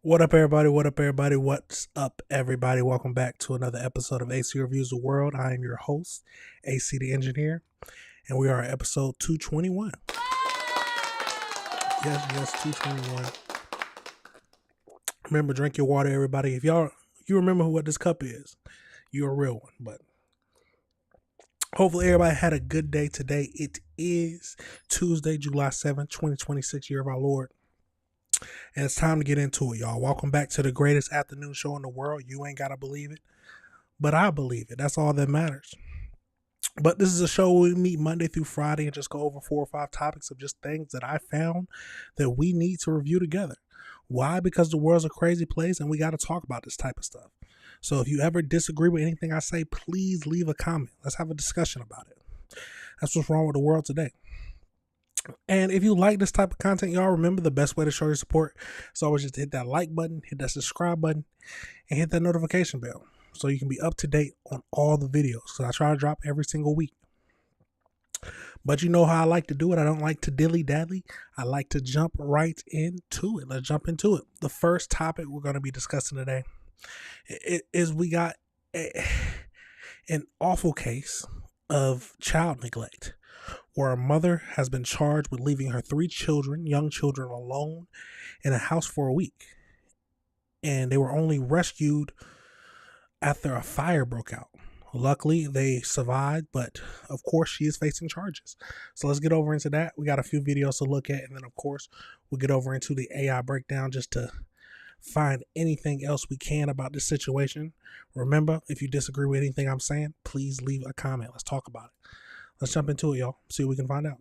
What up, everybody? What up, everybody? What's up, everybody? Welcome back to another episode of AC Reviews the World. I am your host, AC the Engineer, and we are at episode 221. Yes, 221. Remember, drink your water, everybody. If you remember what this cup is, you're a real one. But hopefully, everybody had a good day today. It is Tuesday, July 7th, 2026, year of our Lord. And it's time to get into it, y'all. Welcome back to the greatest afternoon show in the world. You ain't got to believe it, but I believe it. That's all that matters. But this is a show where we meet Monday through Friday and just go over 4 or 5 topics of just things that I found that we need to review together. Why? Because the world's a crazy place and we got to talk about this type of stuff. So if you ever disagree with anything I say, please leave a comment. Let's have a discussion about it. That's what's wrong with the world today. And if you like this type of content, y'all remember the best way to show your support is always just hit that like button, hit that subscribe button, and hit that notification bell so you can be up to date on all the videos. So I try to drop every single week. But you know how I like to do it. I don't like to dilly-dally. I like to jump right into it. Let's jump into it. The first topic we're going to be discussing today is we got an awful case of child neglect, where a mother has been charged with leaving her 3 children, young children, alone in a house for a week. And they were only rescued after a fire broke out. Luckily, they survived, but of course, she is facing charges. So let's get over into that. We got a few videos to look at, and then of course, we'll get over into the AI breakdown just to find anything else we can about this situation. Remember, if you disagree with anything I'm saying, please leave a comment. Let's talk about it. Let's jump into it, y'all. See what we can find out.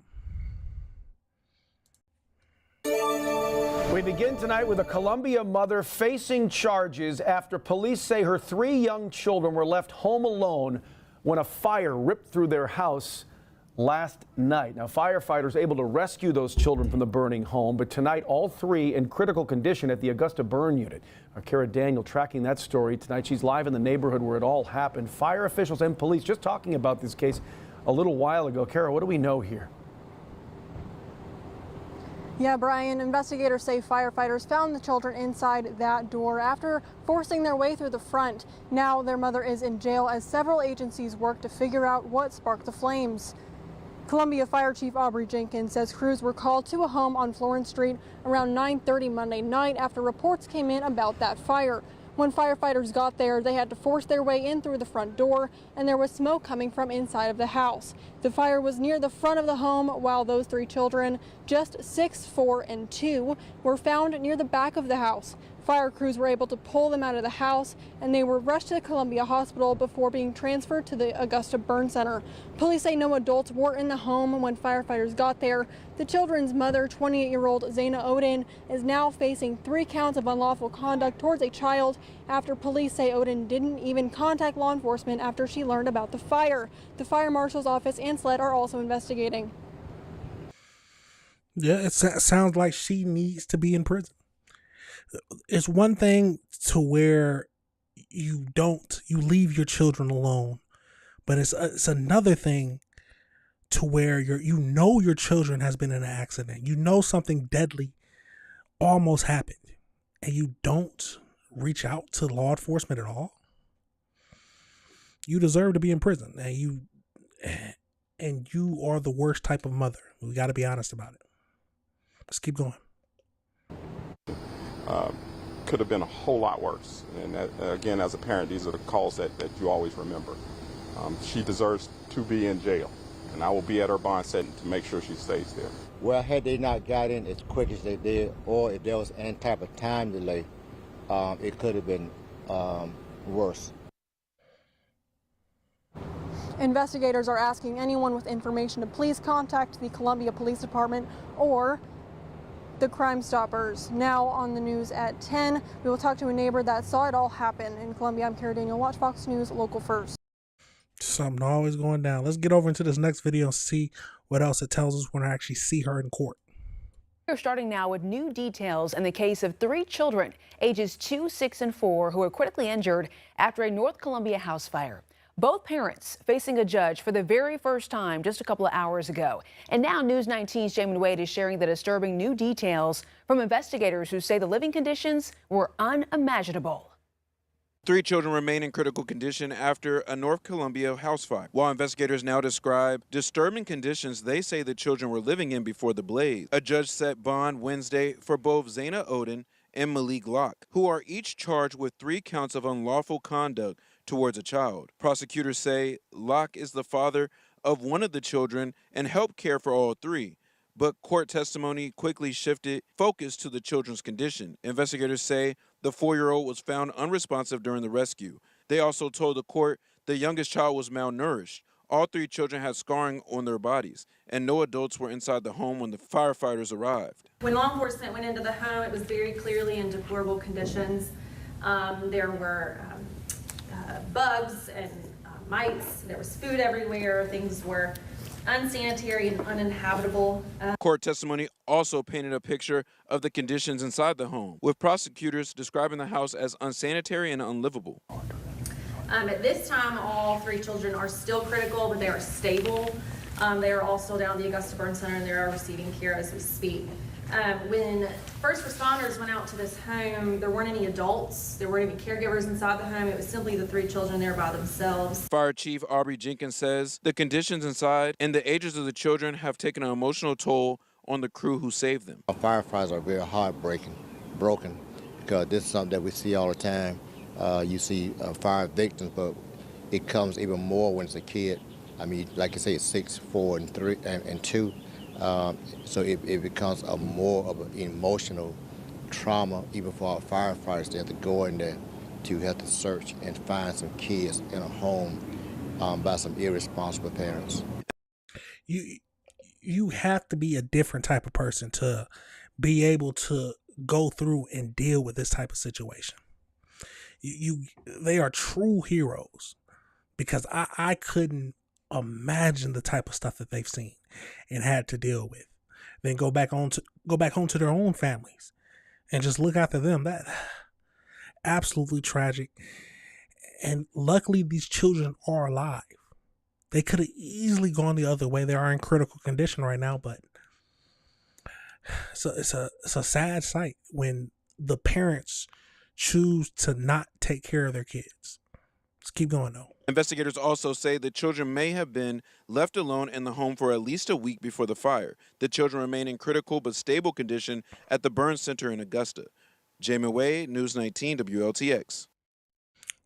We begin tonight with a Columbia mother facing charges after police say her 3 young children were left home alone when a fire ripped through their house last night. Now, firefighters able to rescue those children from the burning home, but tonight all 3 in critical condition at the Augusta Burn Unit. Our Kara Daniel tracking that story tonight. She's live in the neighborhood where it all happened. Fire officials and police just talking about this case a little while ago. Kara, what do we know here? Yeah, Brian, investigators say firefighters found the children inside that door after forcing their way through the front. Now their mother is in jail as several agencies work to figure out what sparked the flames. Columbia Fire Chief Aubrey Jenkins says crews were called to a home on Florence Street around 9:30 Monday night after reports came in about that fire. When firefighters got there, they had to force their way in through the front door, and there was smoke coming from inside of the house. The fire was near the front of the home, while those 3 children, just 6, 4, and 2, were found near the back of the house. Fire crews were able to pull them out of the house, and they were rushed to the Columbia Hospital before being transferred to the Augusta Burn Center. Police say no adults were in the home when firefighters got there. The children's mother, 28-year-old Zaina Odin, is now facing 3 counts of unlawful conduct towards a child after police say Odin didn't even contact law enforcement after she learned about the fire. The fire marshal's office and SLED are also investigating. Yeah, it sounds like she needs to be in prison. It's one thing to where you leave your children alone, but it's another thing to where your children has been in an accident. You know something deadly almost happened, and you don't reach out to law enforcement at all. You deserve to be in prison, and you are the worst type of mother. We got to be honest about it. Let's keep going. Could have been a whole lot worse. And again, as a parent, these are the calls that you always remember. She deserves to be in jail, and I will be at her bond setting to make sure she stays there. Well, had they not got in as quick as they did, or if there was any type of time delay, it could have been worse. Investigators are asking anyone with information to please contact the Columbia Police Department or the Crime Stoppers. Now on the news at 10, we will talk to a neighbor that saw it all happen. In Columbia, I'm Kara Daniel. Watch Fox News Local First. Something always going down. Let's get over into this next video and see what else it tells us when I actually see her in court. We're starting now with new details in the case of 3 children, ages 2, 6, and 4, who were critically injured after a North Columbia house fire. Both parents facing a judge for the very first time just a couple of hours ago. And now News 19's Jamin Wade is sharing the disturbing new details from investigators who say the living conditions were unimaginable. 3 children remain in critical condition after a North Columbia house fire. While investigators now describe disturbing conditions they say the children were living in before the blaze, a judge set bond Wednesday for both Zaina Oden and Malik Locke, who are each charged with 3 counts of unlawful conduct towards a child. Prosecutors say Locke is the father of one of the children and helped care for all 3. But court testimony quickly shifted focus to the children's condition. Investigators say the 4-year-old was found unresponsive during the rescue. They also told the court the youngest child was malnourished. All 3 children had scarring on their bodies, and no adults were inside the home when the firefighters arrived. When law enforcement went into the home, it was very clearly in deplorable conditions. There were bugs and mites. There was food everywhere. Things were unsanitary and uninhabitable. Court testimony also painted a picture of the conditions inside the home, with prosecutors describing the house as unsanitary and unlivable. At this time, all 3 children are still critical, but they are stable. They are also down at the Augusta Burn Center, and they are receiving care as we speak. When first responders went out to this home, there weren't any adults. There weren't any caregivers inside the home. It was simply the 3 children there by themselves. Fire Chief Aubrey Jenkins says the conditions inside and the ages of the children have taken an emotional toll on the crew who saved them. Firefighters are very broken, because this is something that we see all the time. You see fire victims, but it comes even more when it's a kid. I mean, like I say, it's 6, 4, and 3, and 2. So it becomes a more of an emotional trauma, even for our firefighters. They have to go in there to have to search and find some kids in a home by some irresponsible parents. You have to be a different type of person to be able to go through and deal with this type of situation. They are true heroes, because I couldn't imagine the type of stuff that they've seen and had to deal with. Then go back home to their own families and just look after them. That absolutely tragic. And luckily these children are alive. They could have easily gone the other way. They are in critical condition right now, but it's a sad sight when the parents choose to not take care of their kids. Let's keep going though. Investigators also say the children may have been left alone in the home for at least a week before the fire. The children remain in critical but stable condition at the Burn Center in Augusta. Jamin Wade, News 19 WLTX.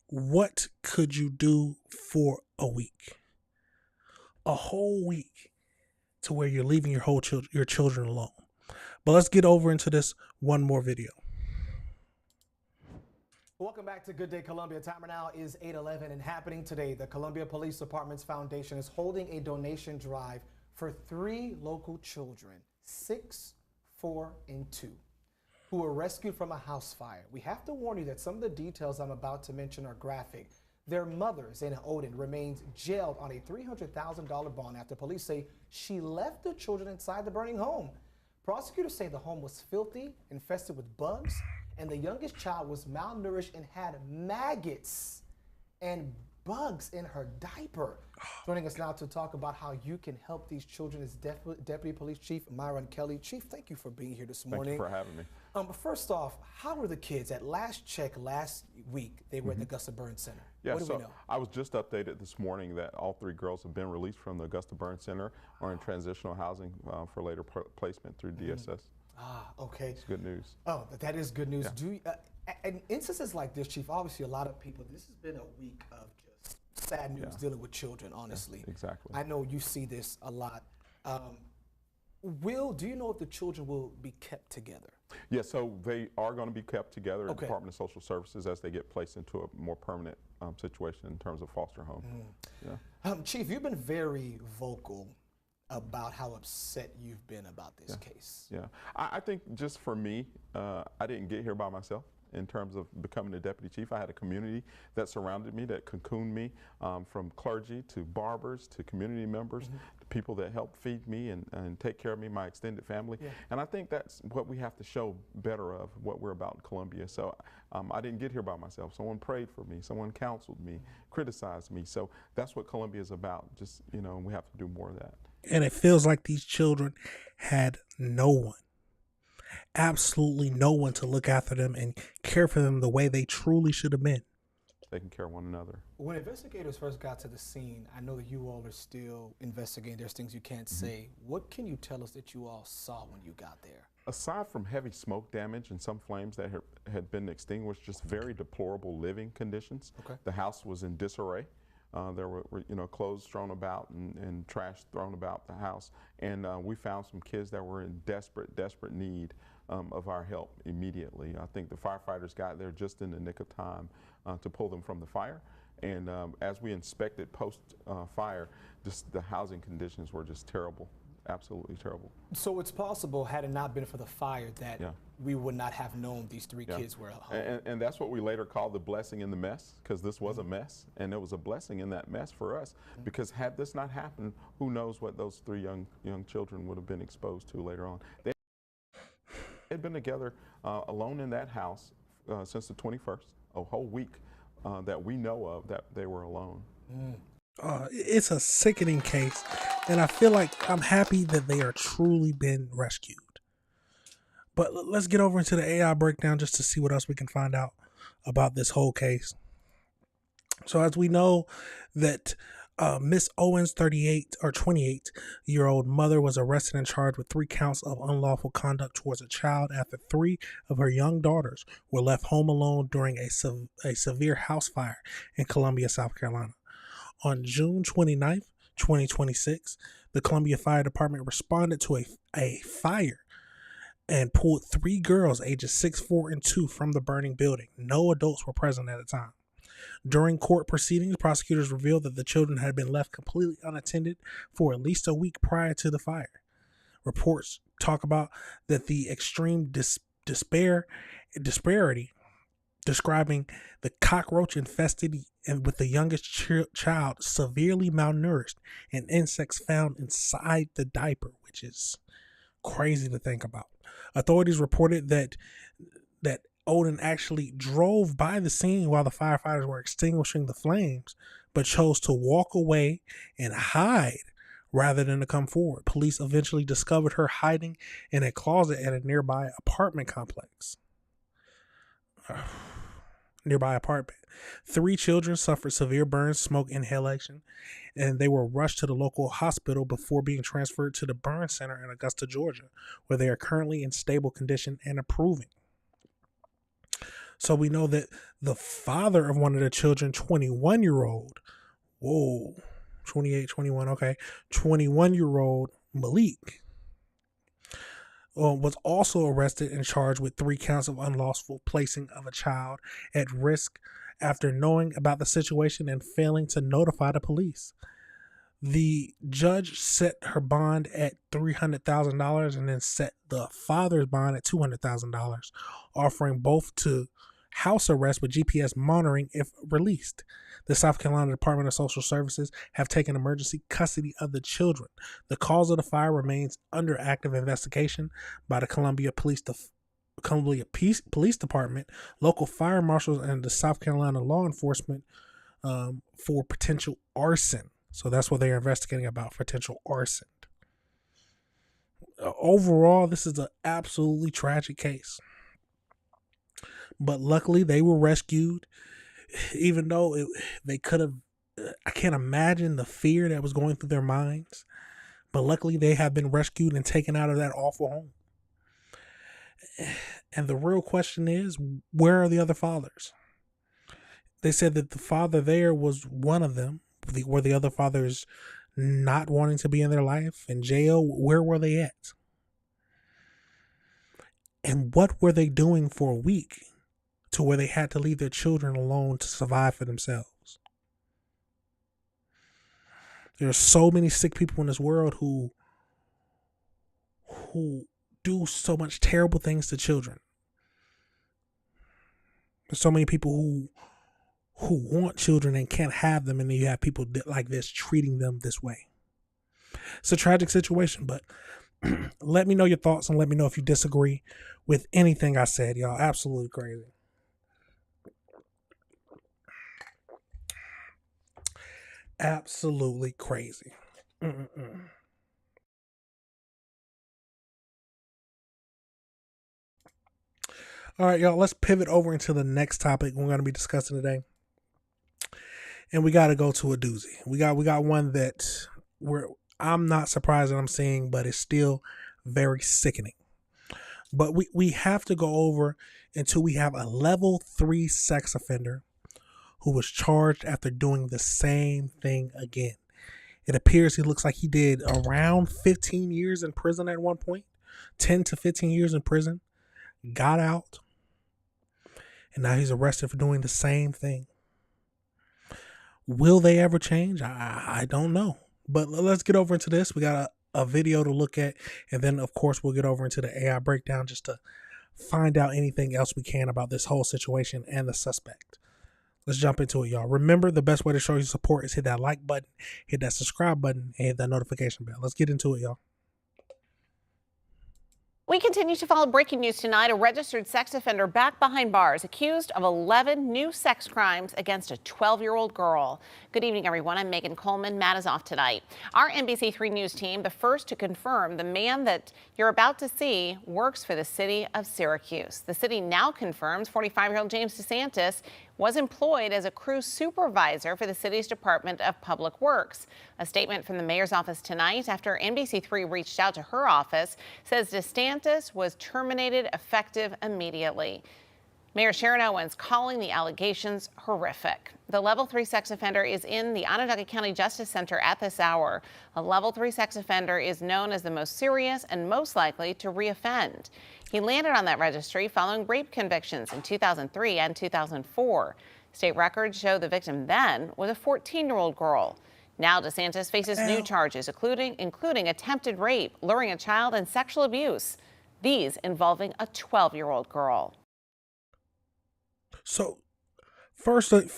What could you do for a week? A whole week to where you're leaving your children alone. But let's get over into this one more video. Welcome back to Good Day Columbia. Timer now is 8:11, and happening today, the Columbia Police Department's foundation is holding a donation drive for 3 local children, 6, 4, and 2, who were rescued from a house fire. We have to warn you that some of the details I'm about to mention are graphic. Their mother, Zaina Oden, remains jailed on a $300,000 bond after police say she left the children inside the burning home. Prosecutors say the home was filthy, infested with bugs, and the youngest child was malnourished and had maggots and bugs in her diaper. Joining us now to talk about how you can help these children is Deputy Police Chief Myron Kelly. Chief, thank you for being here this morning. Thank you for having me. First off, how were the kids? At last check last week, they were at the Augusta Burn Center. Yeah, what do we know? I was just updated this morning that all 3 girls have been released from the Augusta Burn Center or in transitional housing for later placement through DSS. Ah, okay. It's good news. Oh, that is good news. Yeah. Do you, in instances like this, Chief, obviously a lot of people, this has been a week of just sad news dealing with children, honestly. Yeah, exactly. I know you see this a lot. Do you know if the children will be kept together? Yeah, so they are going to be kept together in the Okay. Department of Social Services as they get placed into a more permanent situation in terms of foster home. Yeah. Chief, you've been very vocal about how upset you've been about this case. Yeah, I think just for me, I didn't get here by myself. in terms of becoming a deputy chief. I had a community that surrounded me, that cocooned me, from clergy to barbers to community members, to people that helped feed me and take care of me, my extended family. And I think that's what we have to show better of, what we're about in Columbia. So I didn't get here by myself. Someone prayed for me, someone counseled me, criticized me. So that's what Columbia is about. Just, you know, we have to do more of that. And it feels like these children had no one, absolutely no one to look after them and care for them the way they truly should have been. Taking care of one another. When investigators first got to the scene, I know that you all are still investigating. There's things you can't say. What can you tell us that you all saw when you got there? Aside from heavy smoke damage and some flames that had been extinguished, just very deplorable living conditions. The house was in disarray. There were clothes thrown about and trash thrown about the house. And we found some kids that were in desperate need of our help immediately. I think the firefighters got there just in the nick of time to pull them from the fire. And as we inspected post-fire, just the housing conditions were just terrible. Absolutely terrible. So it's possible, had it not been for the fire, that we would not have known these three kids were at home. And that's what we later called the blessing in the mess, because this was a mess, and there was a blessing in that mess for us, because had this not happened, who knows what those three young children would have been exposed to later on. They had been together alone in that house since the 21st, a whole week that we know of that they were alone. It's a sickening case, and I feel like I'm happy that they are truly been rescued. But let's get over into the AI breakdown just to see what else we can find out about this whole case. So as we know that Miss Owens' 28-year-old mother was arrested and charged with 3 counts of unlawful conduct towards a child after 3 of her young daughters were left home alone during a severe house fire in Columbia, South Carolina. On June 29th, 2026, the Columbia Fire Department responded to a fire and pulled 3 girls ages 6, 4, and 2 from the burning building. No adults were present at the time. During court proceedings, prosecutors revealed that the children had been left completely unattended for at least a week prior to the fire. Reports talk about that the extreme disparity, describing the cockroach infested and with the youngest child severely malnourished and insects found inside the diaper, which is crazy to think about. Authorities reported that Odin actually drove by the scene while the firefighters were extinguishing the flames, but chose to walk away and hide rather than to come forward. Police eventually discovered her hiding in a closet at a nearby apartment complex. 3 children suffered severe burns, smoke inhalation, and they were rushed to the local hospital before being transferred to the burn center in Augusta, Georgia, where they are currently in stable condition and improving. So we know that the father of one of the children, 21-year-old Malik, was also arrested and charged with 3 counts of unlawful placing of a child at risk after knowing about the situation and failing to notify the police. The judge set her bond at $300,000 and then set the father's bond at $200,000, offering both to house arrest with GPS monitoring if released. The South Carolina Department of Social Services have taken emergency custody of the children. The cause of the fire remains under active investigation by the Columbia Police Department, local fire marshals, and the South Carolina law enforcement for potential arson. So that's what they're investigating about, potential arson. Overall, this is an absolutely tragic case. But luckily, they were rescued, even though they could have, I can't imagine the fear that was going through their minds. But luckily, they have been rescued and taken out of that awful home. And the real question is, where are the other fathers? They said that the father there was one of them. Were the other fathers not wanting to be in their life? In jail? Where were they at? And what were they doing for a week to where they had to leave their children alone to survive for themselves? There are so many sick people in this world who do so much terrible things to children. There's so many people who want children and can't have them, and then you have people like this treating them this way. It's a tragic situation, but let me know your thoughts and let me know if you disagree with anything I said, y'all. Absolutely crazy. Absolutely crazy. All right, y'all, let's pivot over into the next topic we're going to be discussing today. And we got to go to a doozy. We got one that I'm not surprised that I'm seeing, but it's still very sickening. But we have to go over until we have a level 3 sex offender who was charged after doing the same thing again. It appears he looks like he did around 15 years in prison at one point, 10 to 15 years in prison, got out, and now he's arrested for doing the same thing. Will they ever change? I don't know. But let's get over into this. We got a video to look at, and then, of course, we'll get over into the AI breakdown just to find out anything else we can about this whole situation and the suspect. Let's jump into it, y'all. Remember, the best way to show your support is hit that like button, hit that subscribe button, and hit that notification bell. Let's get into it, y'all. We continue to follow breaking news tonight. A registered sex offender back behind bars, accused of 11 new sex crimes against a 12-year-old girl. Good evening, everyone. I'm Megan Coleman. Matt is off tonight. Our NBC3 News team, the first to confirm the man that you're about to see works for the city of Syracuse. The city now confirms 45-year-old James DeSantis was employed as a crew supervisor for the city's Department of Public Works. A statement from the mayor's office tonight after NBC3 reached out to her office says DeSantis was terminated effective immediately. Mayor Sharon Owens calling the allegations horrific. The level 3 sex offender is in the Onondaga County Justice Center at this hour. A level 3 sex offender is known as the most serious and most likely to reoffend. He landed on that registry following rape convictions in 2003 and 2004. State records show the victim then was a 14-year-old girl. Now DeSantis faces new charges, including attempted rape, luring a child, and sexual abuse. These involving a 12-year-old girl. So, first things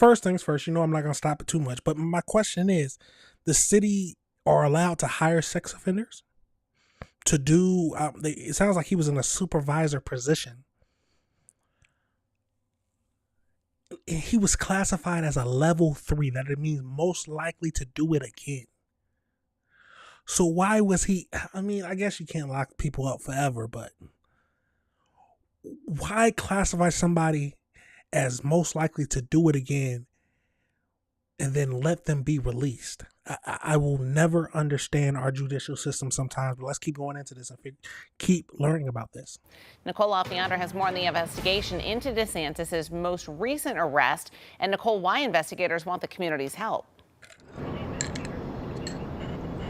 first, I'm not going to stop it too much, but my question is, the city are allowed to hire sex offenders to do, it sounds like he was in a supervisor position. He was classified as a level 3, that it means most likely to do it again. So why was he, I guess you can't lock people up forever, but why classify somebody as most likely to do it again and then let them be released? I will never understand our judicial system sometimes, but let's keep going into this and keep learning about this. Nicole Alfiandra has more on the investigation into DeSantis' most recent arrest. And Nicole, why investigators want the community's help?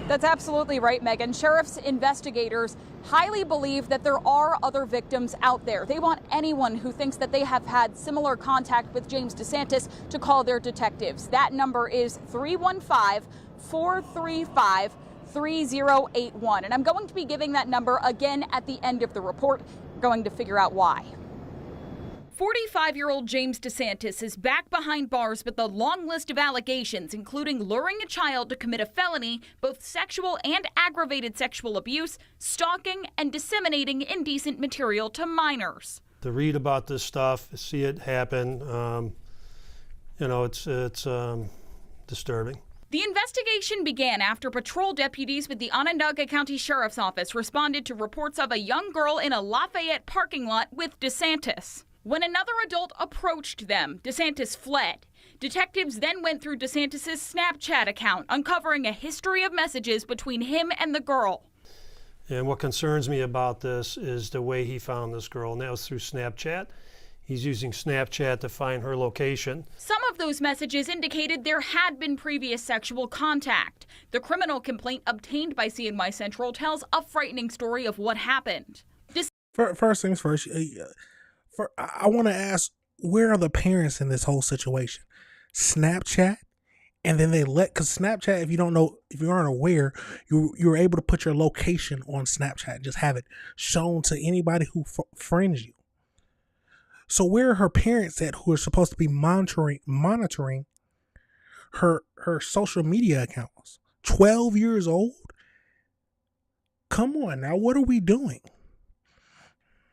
That's absolutely right, Megan. Sheriff's investigators highly believe that there are other victims out there. They want anyone who thinks that they have had similar contact with James DeSantis to call their detectives. That number is 315-435-3081. And I'm going to be giving that number again at the end of the report. We're going to figure out why. 45-year-old James DeSantis is back behind bars with a long list of allegations, including luring a child to commit a felony, both sexual and aggravated sexual abuse, stalking, and disseminating indecent material to minors. To read about this stuff, see it happen, it's disturbing. The investigation began after patrol deputies with the Onondaga County Sheriff's Office responded to reports of a young girl in a Lafayette parking lot with DeSantis. When another adult approached them, DeSantis fled. Detectives then went through DeSantis' Snapchat account, uncovering a history of messages between him and the girl. And what concerns me about this is the way he found this girl, and that was through Snapchat. He's using Snapchat to find her location. Some of those messages indicated there had been previous sexual contact. The criminal complaint obtained by CNY Central tells a frightening story of what happened. First things first, I want to ask, where are the parents in this whole situation? Snapchat, and then because Snapchat, if you aren't aware, you're able to put your location on Snapchat and just have it shown to anybody who friends you. So where are her parents at who are supposed to be monitoring her social media accounts? 12 years old? Come on now, what are we doing?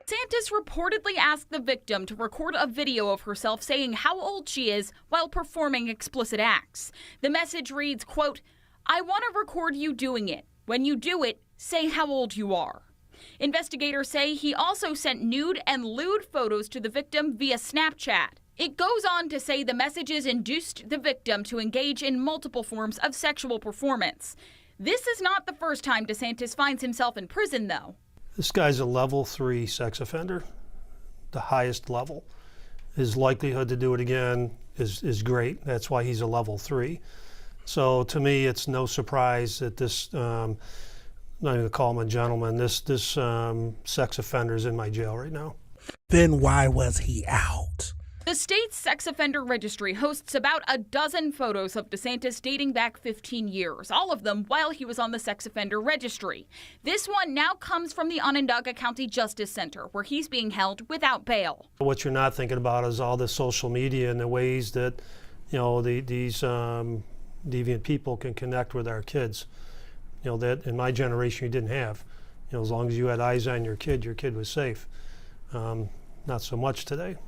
DeSantis reportedly asked the victim to record a video of herself saying how old she is while performing explicit acts. The message reads, quote, "I want to record you doing it. When you do it, say how old you are." Investigators say he also sent nude and lewd photos to the victim via Snapchat. It goes on to say the messages induced the victim to engage in multiple forms of sexual performance. This is not the first time DeSantis finds himself in prison, though. This guy's a level 3 sex offender, the highest level. His likelihood to do it again is great. That's why he's a level 3. So to me, it's no surprise that this, I'm not even gonna call him a gentleman, this sex offender is in my jail right now. Then why was he out? The state's sex offender registry hosts about a dozen photos of DeSantis dating back 15 years, all of them while he was on the sex offender registry. This one now comes from the Onondaga County Justice Center, where he's being held without bail. What you're not thinking about is all the social media and the ways that, you know, these deviant people can connect with our kids. You know, that in my generation you didn't have. You know, as long as you had eyes on your kid was safe. Not so much today.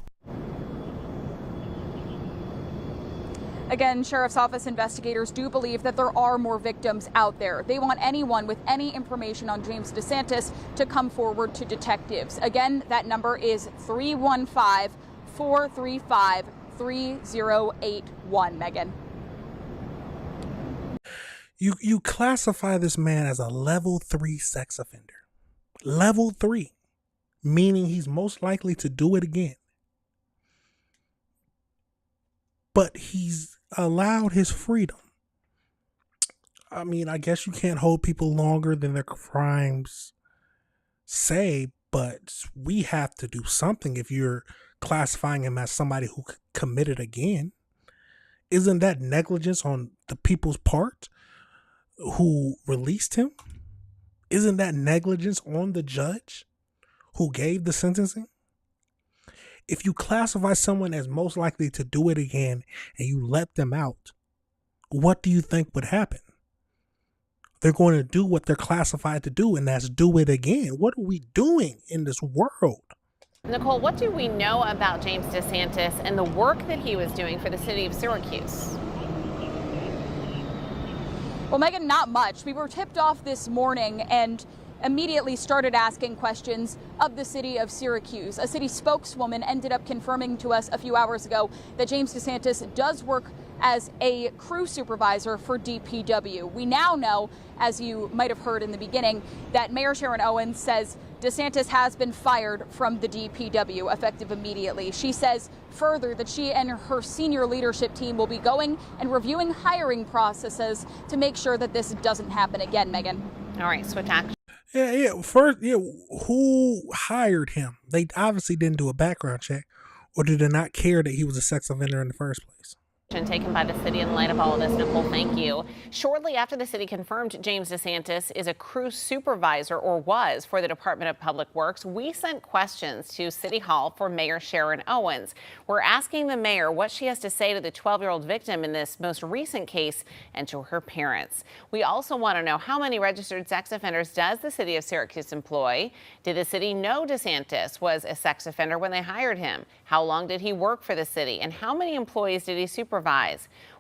Again, Sheriff's Office investigators do believe that there are more victims out there. They want anyone with any information on James DeSantis to come forward to detectives. Again, that number is 315-435-3081, Megan. You classify this man as a level 3 sex offender. Level 3, meaning he's most likely to do it again. But he's allowed his freedom. I mean, I guess you can't hold people longer than their crimes say, but we have to do something if you're classifying him as somebody who committed again. Isn't that negligence on the people's part who released him? Isn't that negligence on the judge who gave the sentencing? If you classify someone as most likely to do it again and you let them out, what do you think would happen? They're going to do what they're classified to do, and that's do it again. What are we doing in this world? Nicole, what do we know about James DeSantis and the work that he was doing for the city of Syracuse? Well, Megan, not much. We were tipped off this morning and immediately started asking questions of the city of Syracuse. A city spokeswoman ended up confirming to us a few hours ago that James DeSantis does work as a crew supervisor for DPW. We now know, as you might have heard in the beginning, that Mayor Sharon Owens says DeSantis has been fired from the DPW effective immediately. She says further that she and her senior leadership team will be going and reviewing hiring processes to make sure that this doesn't happen again, Megan. All right, switch action. Yeah. First, who hired him? They obviously didn't do a background check, or did they not care that he was a sex offender in the first place? Taken by the city in light of all of this. Nicole, thank you. Shortly after the city confirmed James DeSantis is a crew supervisor, or was, for the Department of Public Works, we sent questions to City Hall for Mayor Sharon Owens. We're asking the mayor what she has to say to the 12-year-old victim in this most recent case and to her parents. We also want to know how many registered sex offenders does the city of Syracuse employ? Did the city know DeSantis was a sex offender when they hired him? How long did he work for the city? And how many employees did he supervise?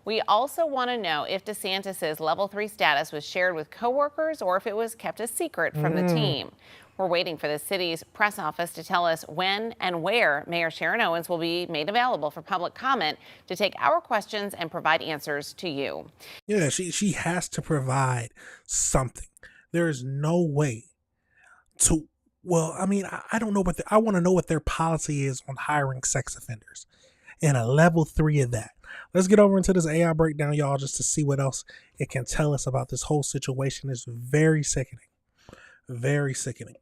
We also want to know if DeSantis's level 3 status was shared with coworkers or if it was kept a secret from the team. We're waiting for the city's press office to tell us when and where Mayor Sharon Owens will be made available for public comment to take our questions and provide answers to you. Yeah, she has to provide something. There is no way to, well, I mean, I don't know, but I want to know what their policy is on hiring sex offenders and a level 3 of that. Let's get over into this AI breakdown, y'all, just to see what else it can tell us about this whole situation. It's very sickening. Very sickening.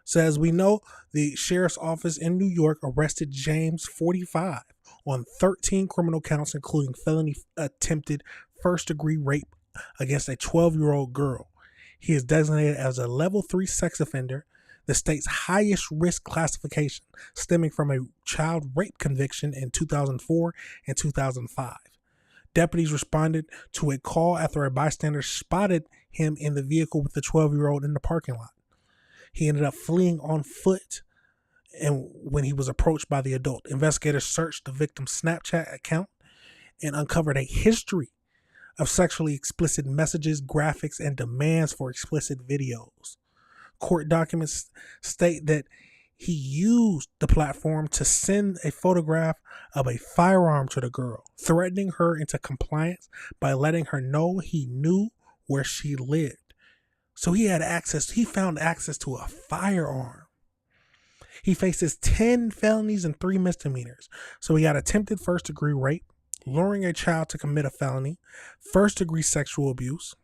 So as we know, the sheriff's office in New York arrested James, 45, on 13 criminal counts, including felony attempted first-degree rape against a 12-year-old girl. He is designated as a level 3 sex offender the state's highest risk classification, stemming from a child rape conviction in 2004 and 2005. Deputies responded to a call after a bystander spotted him in the vehicle with the 12-year-old in the parking lot. He ended up fleeing on foot, and when he was approached by the adult, investigators searched the victim's Snapchat account and uncovered a history of sexually explicit messages, graphics, and demands for explicit videos. Court documents state that he used the platform to send a photograph of a firearm to the girl, threatening her into compliance by letting her know he knew where she lived. So he found access to a firearm. He faces 10 felonies and 3 misdemeanors. So he got attempted first-degree rape, luring a child to commit a felony, first-degree sexual abuse,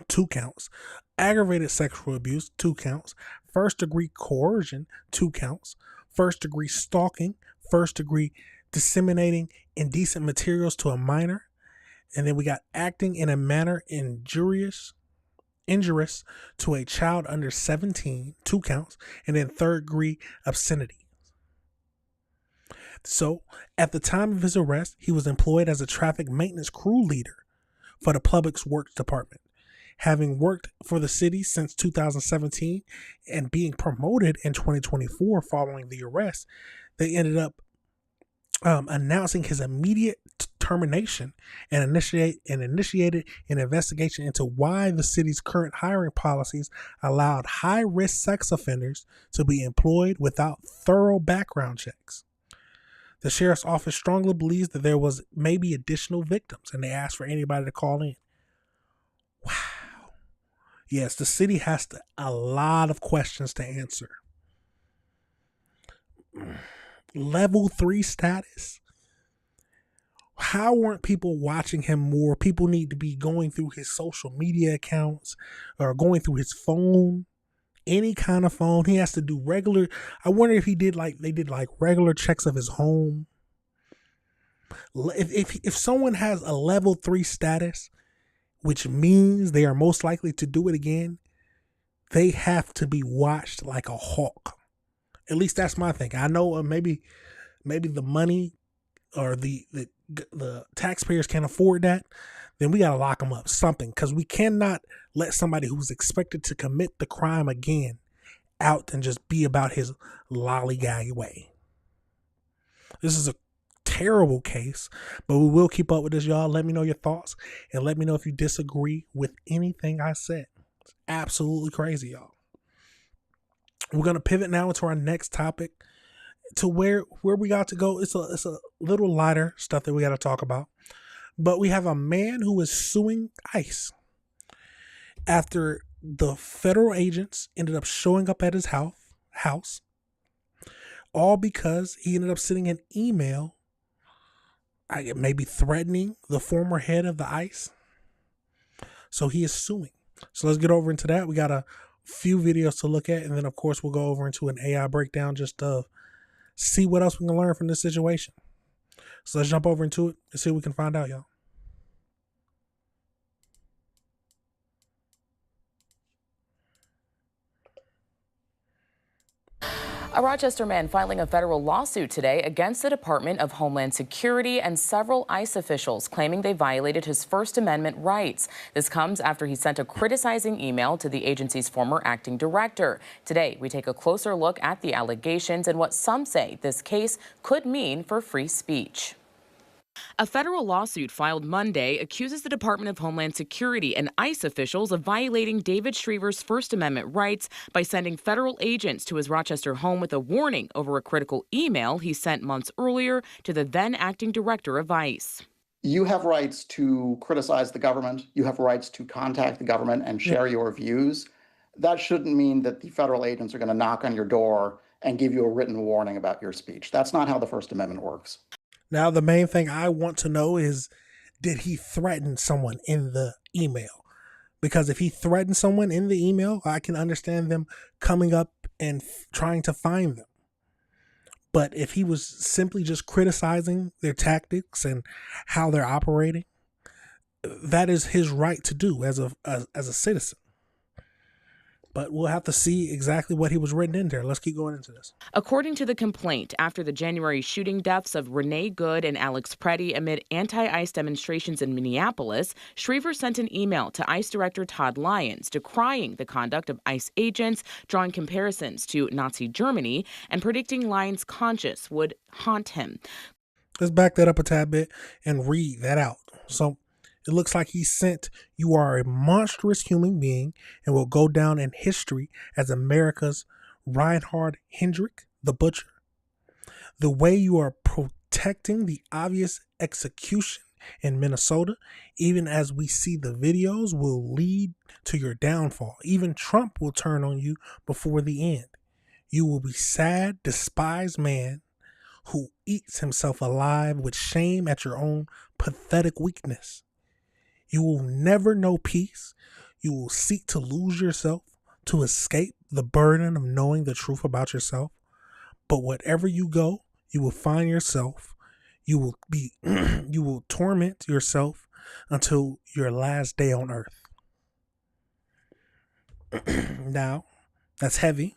2 counts, aggravated sexual abuse, 2 counts, first-degree coercion, 2 counts, first-degree stalking, first-degree disseminating indecent materials to a minor, and then we got acting in a manner injurious to a child under 17, 2 counts, and then third-degree obscenity. So, at the time of his arrest, he was employed as a traffic maintenance crew leader for the Public Works Department. Having worked for the city since 2017 and being promoted in 2024 following the arrest, they ended up announcing his immediate termination and initiated an investigation into why the city's current hiring policies allowed high-risk sex offenders to be employed without thorough background checks. The sheriff's office strongly believes that there was maybe additional victims, and they asked for anybody to call in. Wow. Yes, the city has a lot of questions to answer. Level 3 status. How weren't people watching him more? People need to be going through his social media accounts or going through his phone, any kind of phone. He has to do regular. I wonder if they did regular checks of his home. If someone has a level 3 status, which means they are most likely to do it again, they have to be watched like a hawk. At least that's my thinking. I know maybe the money or the taxpayers can't afford that. Then we got to lock them up, something, because we cannot let somebody who's expected to commit the crime again out and just be about his lollygag way. This is a terrible case, but we will keep up with this, y'all. Let me know your thoughts and let me know if you disagree with anything I said. It's absolutely crazy, y'all. We're going to pivot now into our next topic, to where we got to go. It's a little lighter stuff that we got to talk about. But we have a man who is suing ICE after the federal agents ended up showing up at his house, all because he ended up sending an email, maybe threatening the former head of the ICE. So he is suing. So let's get over into that. We got a few videos to look at, and then of course we'll go over into an AI breakdown just to see what else we can learn from this situation. So let's jump over into it and see what we can find out, y'all. A Rochester man filing a federal lawsuit today against the Department of Homeland Security and several ICE officials, claiming they violated his First Amendment rights. This comes after he sent a criticizing email to the agency's former acting director. Today, we take a closer look at the allegations and what some say this case could mean for free speech. A federal lawsuit filed Monday accuses the Department of Homeland Security and ICE officials of violating David Shriver's First Amendment rights by sending federal agents to his Rochester home with a warning over a critical email he sent months earlier to the then acting director of ICE. You have rights to criticize the government. You have rights to contact the government and share your views. That shouldn't mean that the federal agents are going to knock on your door and give you a written warning about your speech. That's not how the First Amendment works. Now, the main thing I want to know is, did he threaten someone in the email? Because if he threatened someone in the email, I can understand them coming up and trying to find them. But if he was simply just criticizing their tactics and how they're operating, that is his right to do as a citizen. But we'll have to see exactly what he was written in there. Let's keep going into this. According to the complaint, after the January shooting deaths of Renee Good and Alex Preddy amid anti-ICE demonstrations in Minneapolis, Shriver sent an email to ICE Director Todd Lyons decrying the conduct of ICE agents, drawing comparisons to Nazi Germany, and predicting Lyons' conscience would haunt him. Let's back that up a tad bit and read that out. So it looks like he sent, "You are a monstrous human being and will go down in history as America's Reinhard Hendrick, the butcher. The way you are protecting the obvious execution in Minnesota, even as we see the videos, will lead to your downfall. Even Trump will turn on you before the end. You will be sad, despised man who eats himself alive with shame at your own pathetic weakness. You will never know peace. You will seek to lose yourself to escape the burden of knowing the truth about yourself. But wherever you go, you will find yourself. You will be, you will torment yourself until your last day on earth." Now, that's heavy,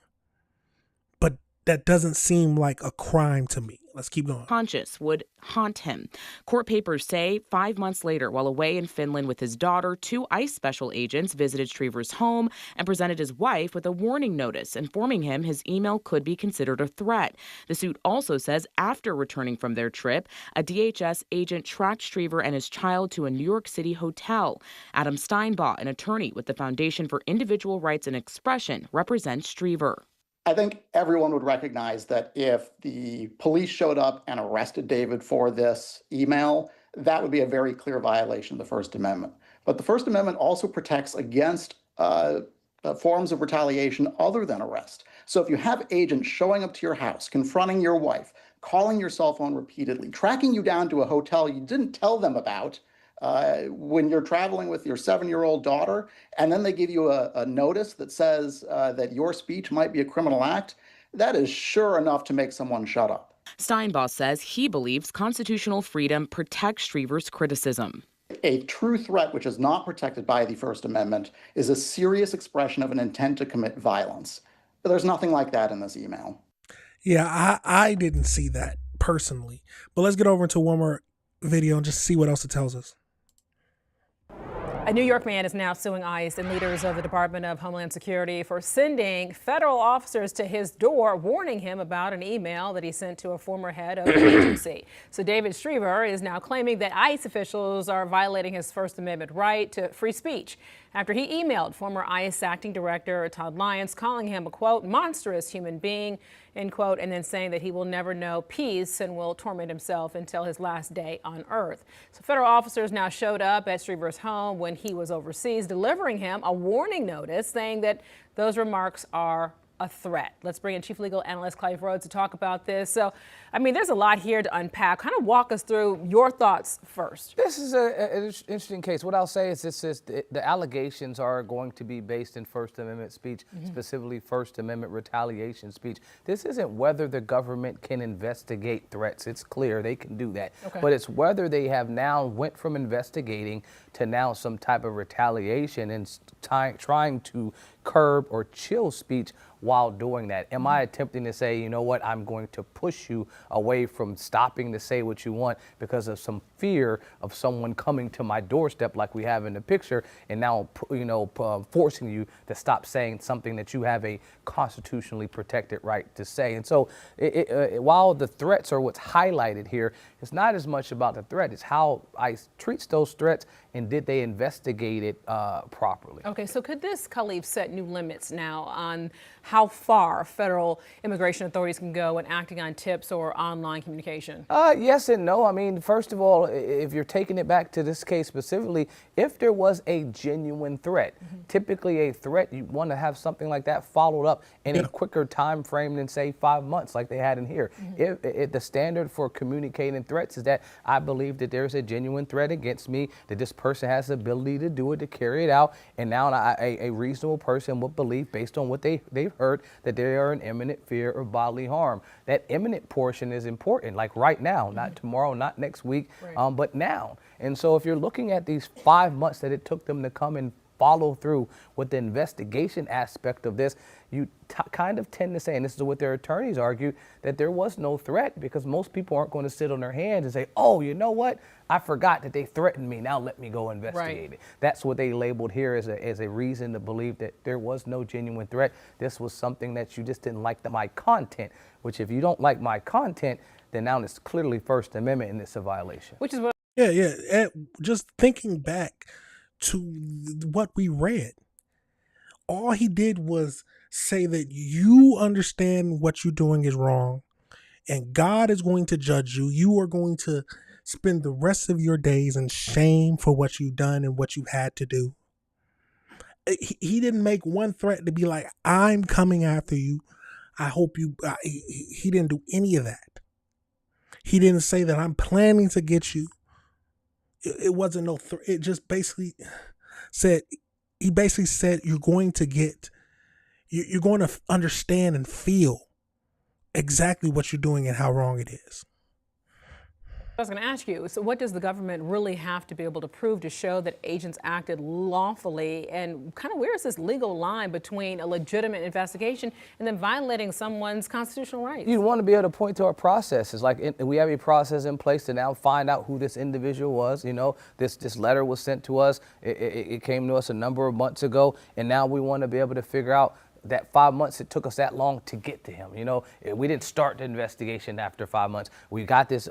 but that doesn't seem like a crime to me. Let's keep going. Conscience would haunt him. Court papers say 5 months later, while away in Finland with his daughter, 2 ICE special agents visited Shriver's home and presented his wife with a warning notice, informing him his email could be considered a threat. The suit also says after returning from their trip, a DHS agent tracked Shriver and his child to a New York City hotel. Adam Steinbaugh, an attorney with the Foundation for Individual Rights and Expression, represents Shriver. I think everyone would recognize that if the police showed up and arrested David for this email, that would be a very clear violation of the First Amendment. But the First Amendment also protects against forms of retaliation other than arrest. So if you have agents showing up to your house, confronting your wife, calling your cell phone repeatedly, tracking you down to a hotel you didn't tell them about, when you're traveling with your 7-year-old daughter, and then they give you a notice that says that your speech might be a criminal act, that is sure enough to make someone shut up. Steinbaugh says he believes constitutional freedom protects Shriver's criticism. A true threat which is not protected by the First Amendment is a serious expression of an intent to commit violence. But there's nothing like that in this email. Yeah, I didn't see that personally. But let's get over into one more video and just see what else it tells us. A New York man is now suing ICE and leaders of the Department of Homeland Security for sending federal officers to his door, warning him about an email that he sent to a former head of the agency. So David Shriver is now claiming that ICE officials are violating his First Amendment right to free speech after he emailed former ICE acting director Todd Lyons, calling him a, quote, monstrous human being, end quote, and then saying that he will never know peace and will torment himself until his last day on earth. So federal officers now showed up at Shriver's home when he was overseas, delivering him a warning notice saying that those remarks are a threat. Let's bring in Chief Legal Analyst Clive Rhodes to talk about this. So, I mean, there's a lot here to unpack. Kind of walk us through your thoughts first. This is an interesting case. What I'll say is the allegations are going to be based in First Amendment speech, specifically First Amendment retaliation speech. This isn't whether the government can investigate threats. It's clear they can do that. Okay. But it's whether they have now went from investigating to now some type of retaliation and trying to curb or chill speech while doing that. Am I attempting to say, you know what, I'm going to push you away from stopping to say what you want because of some fear of someone coming to my doorstep like we have in the picture and now, forcing you to stop saying something that you have a constitutionally protected right to say. And so while the threats are what's highlighted here, it's not as much about the threat, it's how ICE treats those threats and did they investigate it properly. Okay, so could this, Khalif, set new limits now on how far federal immigration authorities can go when acting on tips or online communication? Yes and no. I mean, first of all, if you're taking it back to this case specifically, if there was a genuine threat, typically a threat, you want to have something like that followed up in a quicker time frame than, say, 5 months like they had in here. If the standard for communicating threats is that I believe that there's a genuine threat against me, that this person has the ability to do it, to carry it out, and now a reasonable person would believe, based on what they've heard, that they are in imminent fear of bodily harm. That imminent portion is important, like right now, not tomorrow, not next week, but now. And so if you're looking at these 5 months that it took them to come and follow through with the investigation aspect of this, you kind of tend to say, and this is what their attorneys argued, that there was no threat because most people aren't going to sit on their hands and say, oh, you know what? I forgot that they threatened me. Now let me go investigate it. That's what they labeled here as a reason to believe that there was no genuine threat. This was something that you just didn't like my content, which if you don't like my content, then now it's clearly First Amendment and it's a violation. Which is what. Yeah. And just thinking back to what we read, all he did was say that you understand what you're doing is wrong and God is going to judge you. You are going to spend the rest of your days in shame for what you've done and what you had to do. He didn't make one threat to be like, I'm coming after you. I hope you, he didn't do any of that. He didn't say that I'm planning to get you. It wasn't no threat. It just basically said, he basically said, you're going to understand and feel exactly what you're doing and how wrong it is. I was going to ask you, so what does the government really have to be able to prove to show that agents acted lawfully? And kind of where is this legal line between a legitimate investigation and then violating someone's constitutional rights? You want to be able to point to our processes. Like we have a process in place to now find out who this individual was. You know, this letter was sent to us. It came to us a number of months ago. And now we want to be able to figure out that 5 months it took us that long to get to him. You know, we didn't start the investigation after 5 months. We got this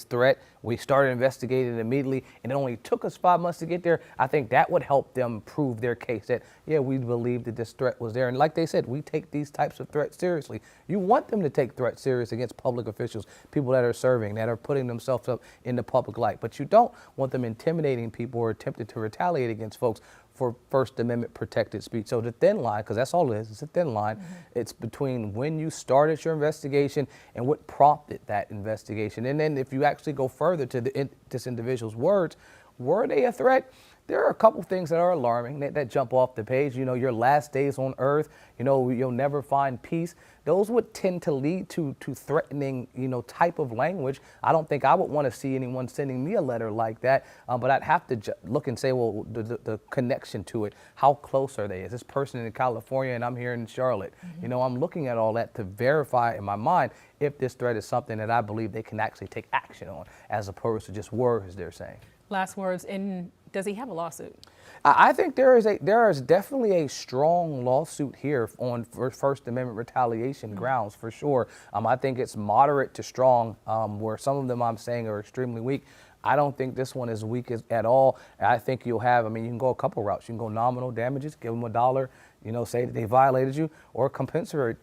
threat. We started investigating immediately, and it only took us 5 months to get there. I think that would help them prove their case that, yeah, we believe that this threat was there. And like they said, we take these types of threats seriously. You want them to take threats serious against public officials, people that are serving, that are putting themselves up in the public light. But you don't want them intimidating people or attempting to retaliate against folks for First Amendment protected speech. So the thin line, because that's all it is, it's a thin line. It's between when you started your investigation and what prompted that investigation. And then if you actually go further to this individual's words, were they a threat? There are a couple things that are alarming that jump off the page. You know, your last days on earth, you know, you'll never find peace. Those would tend to lead to threatening, you know, type of language. I don't think I would want to see anyone sending me a letter like that, but I'd have to look and say, well, the connection to it, how close are they? Is this person in California and I'm here in Charlotte? You know, I'm looking at all that to verify in my mind if this threat is something that I believe they can actually take action on, as opposed to just words they're saying. Last words, and does he have a lawsuit? I think there is definitely a strong lawsuit here on First Amendment retaliation grounds for sure. I think it's moderate to strong, where some of them I'm saying are extremely weak. I don't think this one is weak at all. I think you'll have, I mean, you can go a couple routes. You can go nominal damages, give them $1, you know, say that they violated you, or compensatory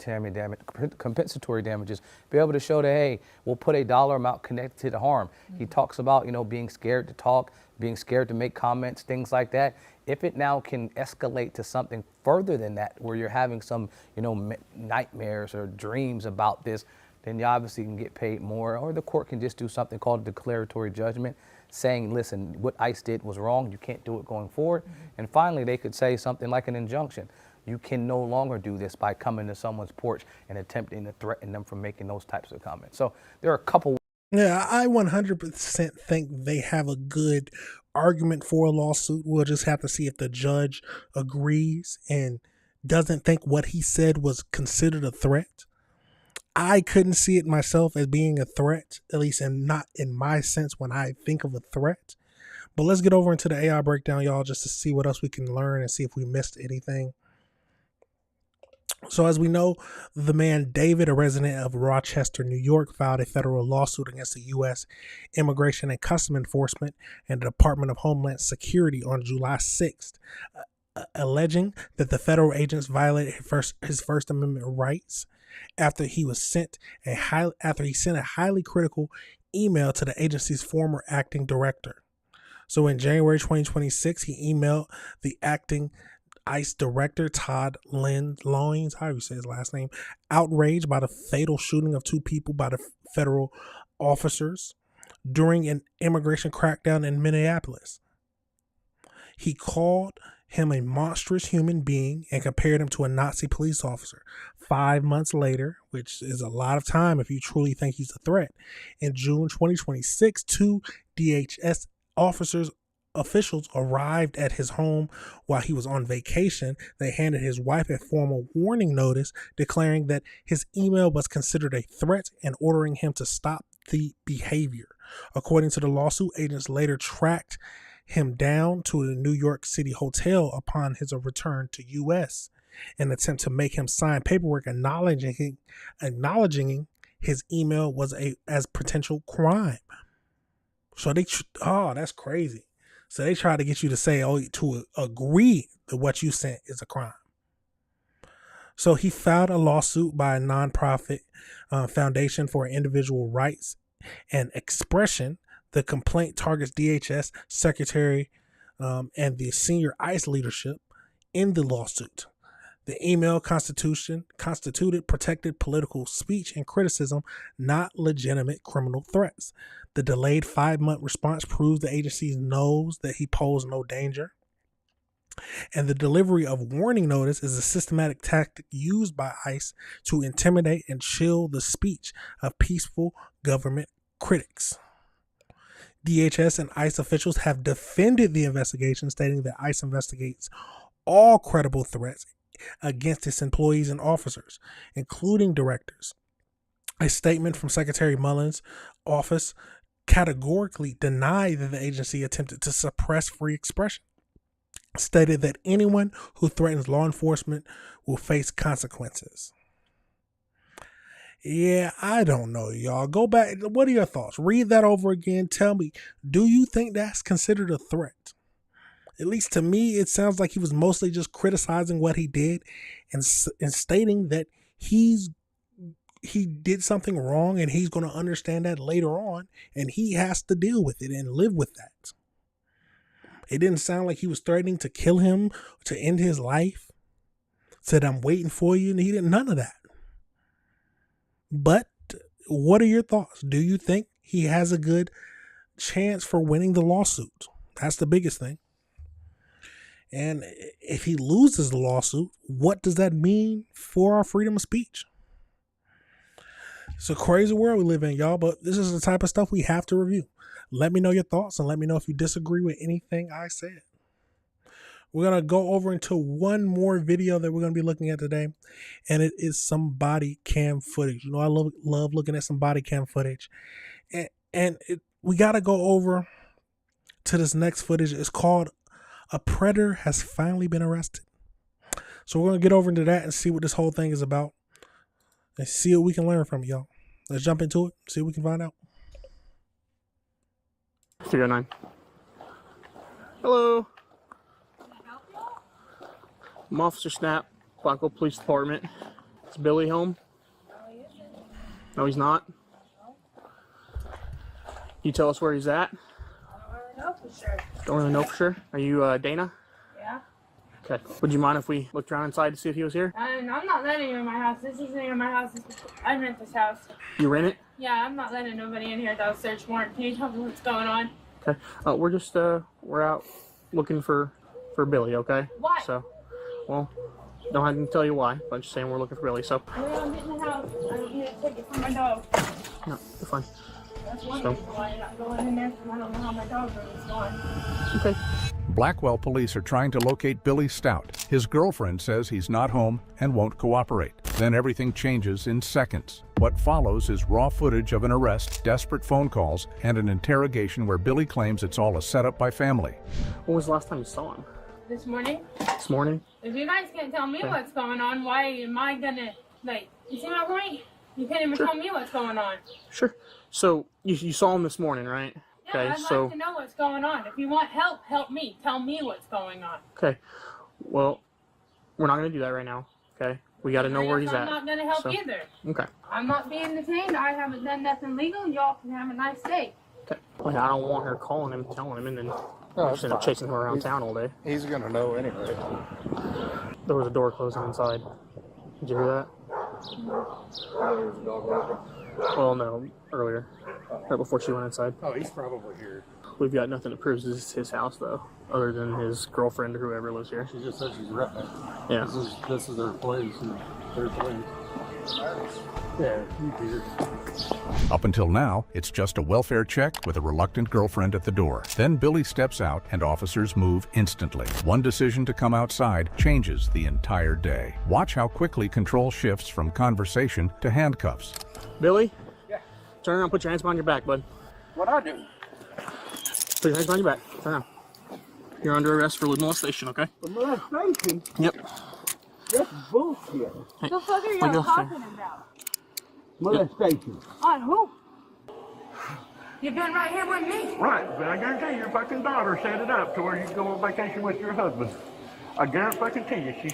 damages. Be able to show that, hey, we'll put a dollar amount connected to the harm. He talks about, you know, being scared to talk, being scared to make comments, things like that. If it now can escalate to something further than that, where you're having some, you know, nightmares or dreams about this, then you obviously can get paid more, or the court can just do something called a declaratory judgment, saying, listen, what ICE did was wrong, you can't do it going forward. And finally, they could say something like an injunction. You can no longer do this by coming to someone's porch and attempting to threaten them from making those types of comments. So there are a couple. Yeah, I 100% think they have a good argument for a lawsuit. We'll just have to see if the judge agrees and doesn't think what he said was considered a threat. I couldn't see it myself as being a threat, at least not in my sense when I think of a threat. But let's get over into the AI breakdown, y'all, just to see what else we can learn and see if we missed anything. So as we know, the man David, a resident of Rochester, New York, filed a federal lawsuit against the U.S. Immigration and Customs Enforcement and the Department of Homeland Security on July 6th, alleging that the federal agents violated his First Amendment rights after he sent a highly critical email to the agency's former acting director. So in January 2026, he emailed the acting ICE director, Todd Loines, how do you say his last name, outraged by the fatal shooting of 2 people by the federal officers during an immigration crackdown in Minneapolis. He called him a monstrous human being and compared him to a Nazi police officer. 5 months later, which is a lot of time if you truly think he's a threat, in June 2026, 2 DHS officers officials arrived at his home while he was on vacation, they handed his wife a formal warning notice declaring that his email was considered a threat and ordering him to stop the behavior. According to the lawsuit, agents later tracked him down to a New York City hotel upon his return to U.S. in an attempt to make him sign paperwork acknowledging his email was as potential crime. So that's crazy. So they try to get you to say, to agree that what you sent is a crime. So he filed a lawsuit by a nonprofit foundation for individual rights and expression. The complaint targets DHS secretary and the senior ICE leadership in the lawsuit. The email constituted protected political speech and criticism, not legitimate criminal threats. The delayed 5-month response proves the agency knows that he posed no danger. And the delivery of warning notice is a systematic tactic used by ICE to intimidate and chill the speech of peaceful government critics. DHS and ICE officials have defended the investigation, stating that ICE investigates all credible threats against its employees and officers, including directors. A statement from Secretary Mullen's office categorically denied that the agency attempted to suppress free expression, stated that anyone who threatens law enforcement will face consequences. Yeah, I don't know, y'all. Go back. What are your thoughts? Read that over again. Tell me, do you think that's considered a threat? At least to me, it sounds like he was mostly just criticizing what he did and stating that he did something wrong and he's going to understand that later on and he has to deal with it and live with that. It didn't sound like he was threatening to kill him, to end his life. Said, I'm waiting for you. And he did none of that. But what are your thoughts? Do you think he has a good chance for winning the lawsuit? That's the biggest thing. And if he loses the lawsuit, what does that mean for our freedom of speech? It's a crazy world we live in, y'all, but this is the type of stuff we have to review. Let me know your thoughts and let me know if you disagree with anything I said. We're going to go over into one more video that we're going to be looking at today, and it is some body cam footage. You know, I love looking at some body cam footage. And we got to go over to this next footage. It's called A Predator Has Finally Been Arrested. So we're going to get over into that and see what this whole thing is about and see what we can learn from it, y'all. Let's jump into it, see what we can find out. 309. Hello. I'm Officer Snap, Blackwell Police Department. Is Billy home? No, he's not. You tell us where he's at? I don't really know for sure. Don't really know for sure? Are you Dana? Yeah. Okay. Would you mind if we looked around inside to see if he was here? I'm not letting you in my house. This isn't in my house. I rent this house. You rent it? Yeah, I'm not letting nobody in here without a search warrant. Can you tell me what's going on? Okay. We're just we're out looking for Billy, okay? Why? So, well, don't have to tell you why, but I'm just saying we're looking for Billy, so. I don't get in the house. I don't need a ticket for my dog. No, you're fine. That's one reason why I'm not going in there, because I don't know how my dog is going. Okay. Blackwell police are trying to locate Billy Stout. His girlfriend says he's not home and won't cooperate. Then everything changes in seconds. What follows is raw footage of an arrest, desperate phone calls, and an interrogation where Billy claims it's all a setup by family. When was the last time you saw him? This morning? This morning? If you guys can't tell me what's going on, why am I gonna, you see my point? You can't even tell me what's going on. Sure. So, you saw him this morning, right? Yeah, okay, I'd like to know what's going on. If you want help, help me. Tell me what's going on. Okay. Well, we're not going to do that right now, okay? We got to know where he's at. I'm not going to help either. Okay. I'm not being detained. I haven't done nothing legal. Y'all can have a nice day. Okay. Like, I don't want her calling him, telling him, and then just end up chasing him around town all day. He's going to know anyway. There was a door closing inside. Did you hear that? Well, no, earlier. Right before she went inside. Oh, he's probably here. We've got nothing that proves this is his house, though, other than his girlfriend or whoever lives here. She just said she's renting it. Yeah. This is their place and their place. Yeah, he's here. Up until now, it's just a welfare check with a reluctant girlfriend at the door. Then Billy steps out and officers move instantly. One decision to come outside changes the entire day. Watch how quickly control shifts from conversation to handcuffs. Billy? Yeah. Turn around, put your hands behind your back, bud. What I do? Put your hands behind your back. Turn around. You're under arrest for molestation, okay? For molestation? Yep. That's bullshit. Hey, The fuck are you go, talking about? Molestation. On who? You've been right here with me. Right, but I guarantee your fucking daughter set it up to where you can go on vacation with your husband. I guarantee you, she.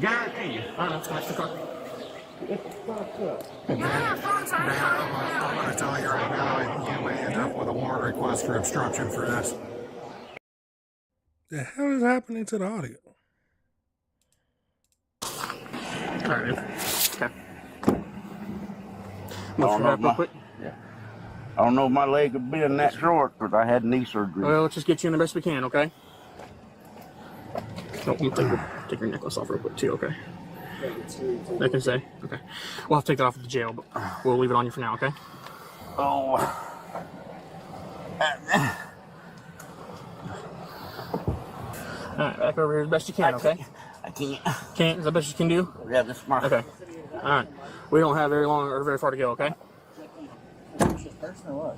Guarantee you. I don't know, smash the car. It's fucked up. I'm going to tell you right now, you may end up with a warrant request for obstruction for this. The hell is happening to the audio? All right, dude. Okay. I don't know if my leg would be in that short because I had knee surgery. Well, let's just get you in the best we can, okay? Oh, I'm gonna take your necklace off real quick too, okay? They can say, okay. We'll have to take that off at the jail, but we'll leave it on you for now, okay? Oh. All right, back over here as best you can, okay? I can't. Can't? Is that best you can do? Yeah, this is my... Okay. All right. We don't have very long or very far to go, okay? All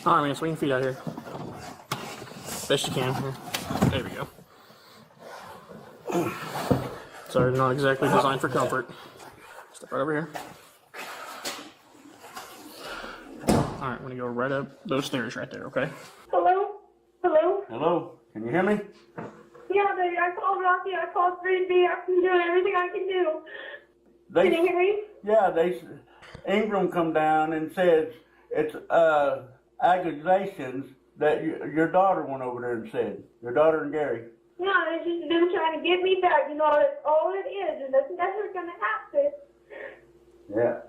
right, man, swing your feet out here. Best you can. Here. There we go. Sorry, they're not exactly designed for comfort. Step right over here. All right, I'm going to go right up those stairs right there, okay? Hello? Hello? Hello? Can you hear me? Yeah, baby, I called Rocky, I called 3B, I've been doing everything I can do. Can you hear me? Yeah, Ingram come down and says it's accusations that your daughter went over there and said. Your daughter and Gary. Yeah, it's just them trying to get me back, you know, that's all it is, and that's never gonna happen. Yeah.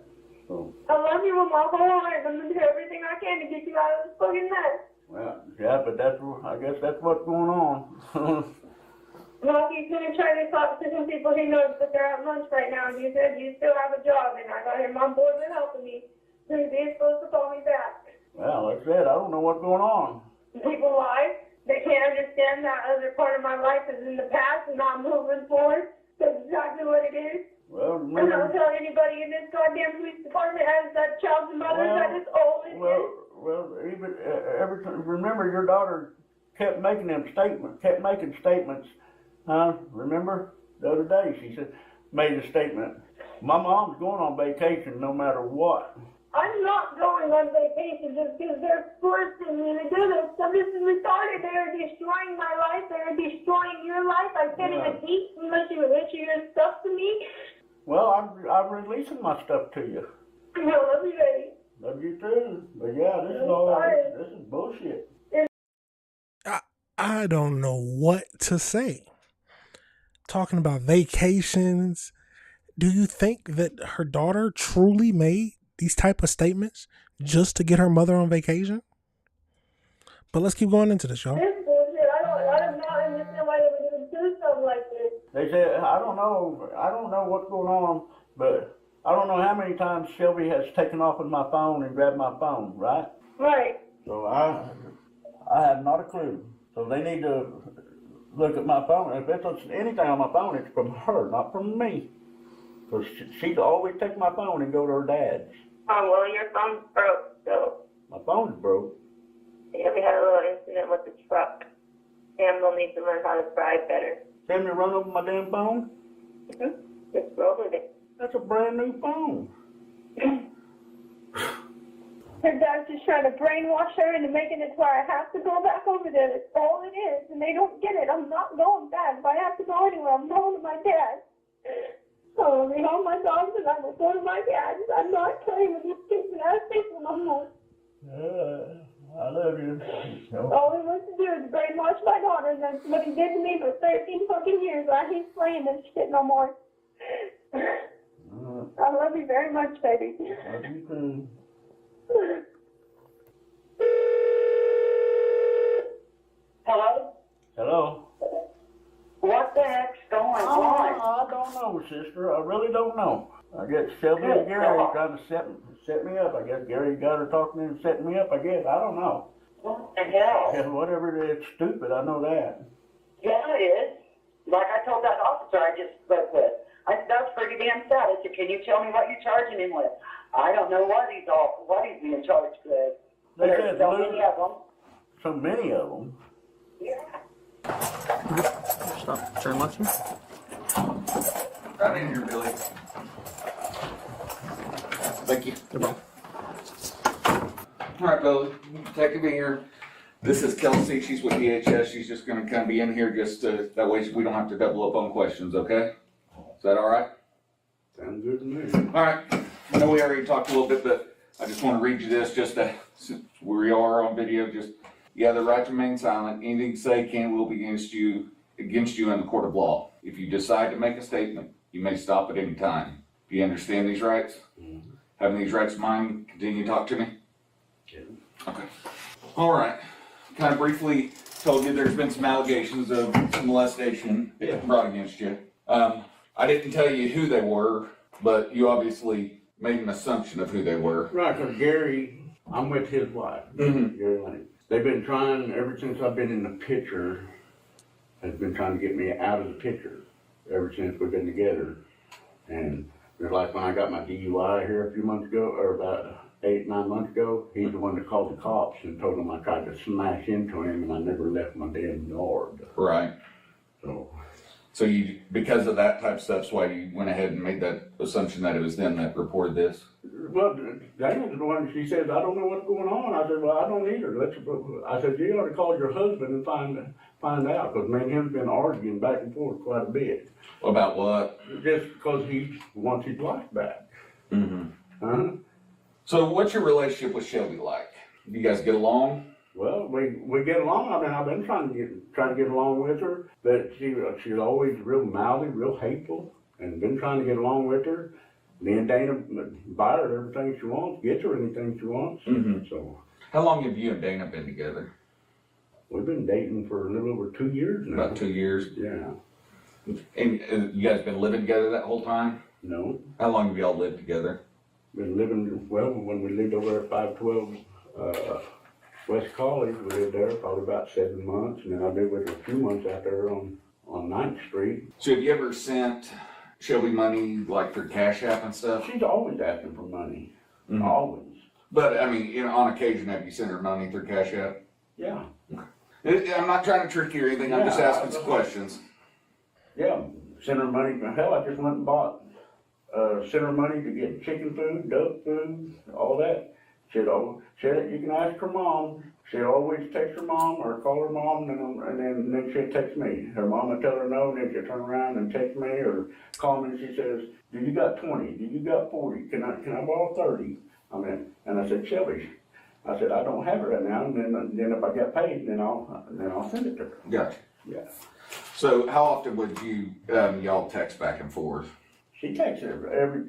So. I love you with my whole heart, I'm gonna do everything I can to get you out of this fucking mess. Well, yeah, but I guess that's what's going on. Rocky's gonna try to talk to some people he knows, but they're at lunch right now, and you said you still have a job, and I got him on board with helping me. So he's supposed to call me back. Well, like I said, I don't know what's going on. People lie. They can't understand that other part of my life is in the past and not moving forward. That's exactly what it is. Well, and I'll tell anybody in this goddamn police department as that child's mother that is all it is. Well, even every time, remember your daughter kept making statements, huh? Remember the other day she made a statement. My mom's going on vacation no matter what. I'm not going on vacation just because they're forcing me to do this. So this is retarded. They are destroying my life. They are destroying your life. I can't even eat unless you issue your stuff to me. Well, I'm releasing my stuff to you. I love you, baby. Love you too. But yeah, this is bullshit. I don't know what to say. Talking about vacations, do you think that her daughter truly made these type of statements just to get her mother on vacation? But let's keep going into this, y'all. This is bullshit. I do not understand why they would do something like this. They said, I don't know what's going on, but I don't know how many times Shelby has taken off with my phone and grabbed my phone, right? Right. So I have not a clue. So they need to look at my phone. If it's anything on my phone, it's from her, not from me. Because she'd always take my phone and go to her dad's. Oh, well, your phone's broke, so. My phone's broke. Yeah, we had a little incident with the truck. Sam will need to learn how to drive better. Sam, you run over my damn phone? Mm-hmm. Just roll with it. That's a brand new phone. Her dad's just trying to brainwash her into making it to where I have to go back over there. That's all it is, and they don't get it. I'm not going back. If I have to go anywhere, I'm going to my dad. So, you know, my dogs and I will go to my dad's. I'm not playing with these stupid ass people no more. I love you. All he wants to do is brainwash my daughter, and that's what he did to me for 13 fucking years. I ain't playing this shit no more. I love you very much, baby. Love you too. Hello? Hello? What the heck's going on? I don't know, sister. I really don't know. I guess Shelby and Gary trying to set me up. I guess Gary got her talking and setting me up. I guess I don't know. What the hell? Yeah, whatever it is, stupid. I know that. Yeah, it is. Like I told that officer I just spoke with. I said, that's pretty damn sad. I said, can you tell me what you're charging him with? I don't know what he's being charged with. There's so many of them. So many of them. Yeah. Stop. Turn left here. Right in here, Billy. Thank you. No problem. All right, Billy. Take a here. This is Kelsey. She's with DHS. She's just going to kind of be in here just that way we don't have to double up on questions, okay? Is that all right? Sounds good to me. All right. I know we already talked a little bit, but I just want to read you this just to, since we are on video, just, you have the right to remain silent. Anything you say can and will be against you in the court of law. If you decide to make a statement, you may stop at any time. Do you understand these rights? Mm-hmm. Having these rights in mind, continue to talk to me? Yeah. Okay. All right. Kind of briefly told you there's been some allegations of some molestation brought against you. I didn't tell you who they were, but you obviously made an assumption of who they were. Right, because Gary, I'm with his wife, Gary Lane. They've been trying, ever since I've been in the picture, has been trying to get me out of the picture ever since we've been together. And it's like when I got my DUI here a few months ago, or about 8-9 months ago, he's the one that called the cops and told them I tried to smash into him and I never left my damn yard. Right. So you, because of that type of stuff, that's why you went ahead and made that assumption that it was them that reported this? Well, Dana's the one, she says, I don't know what's going on. I said, well, I don't either. I said, you ought to call your husband and find out, because me and him's been arguing back and forth quite a bit. About what? Just because he wants his wife back. Mm-hmm. So what's your relationship with Shelby like? You guys get along? Well, we get along. I mean, I've been trying to get along with her, but she's always real mouthy, real hateful, and been trying to get along with her. Me and Dana buy her everything she wants, get her anything she wants. Mm-hmm. So, how long have you and Dana been together? We've been dating for a little over 2 years now. About 2 years? Yeah. And you guys been living together that whole time? No. How long have y'all lived together? Been living, well, when we lived over at 512 West College, we lived there probably about 7 months, and then I lived with her a few months out there on 9th Street. So have you ever sent Shelby money, like through Cash App and stuff? She's always asking for money. Mm-hmm. Always. But, I mean, on occasion, have you sent her money through Cash App? Yeah. I'm not trying to trick you or anything, I'm just asking some questions. Yeah, sent her money. Hell, I just went and bought, sent her money to get chicken food, duck food, all that. Said you can ask her mom. She'd always text her mom or call her mom, and then she'd text me. Her mom would tell her no, and then she'd turn around and text me or call me, and she says, "Do you got 20? Do you got 40? Can I borrow 30?" And I said, "Shelby," I said, "I don't have it right now, and then if I get paid, then I'll send it to her." Gotcha. Yeah. So how often would you y'all text back and forth? She texts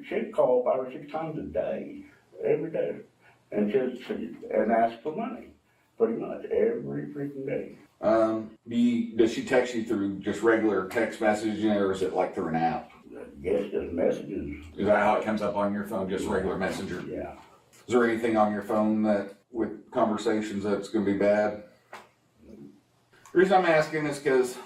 she'd call 5 or 6 times a day, every day, and and ask for money, pretty much every freaking day. Does she text you through just regular text messaging, or is it like through an app? Yes, just messages. Is that how it comes up on your phone, just regular messenger? Yeah. Is there anything on your phone that, with conversations, that's going to be bad? The reason I'm asking is because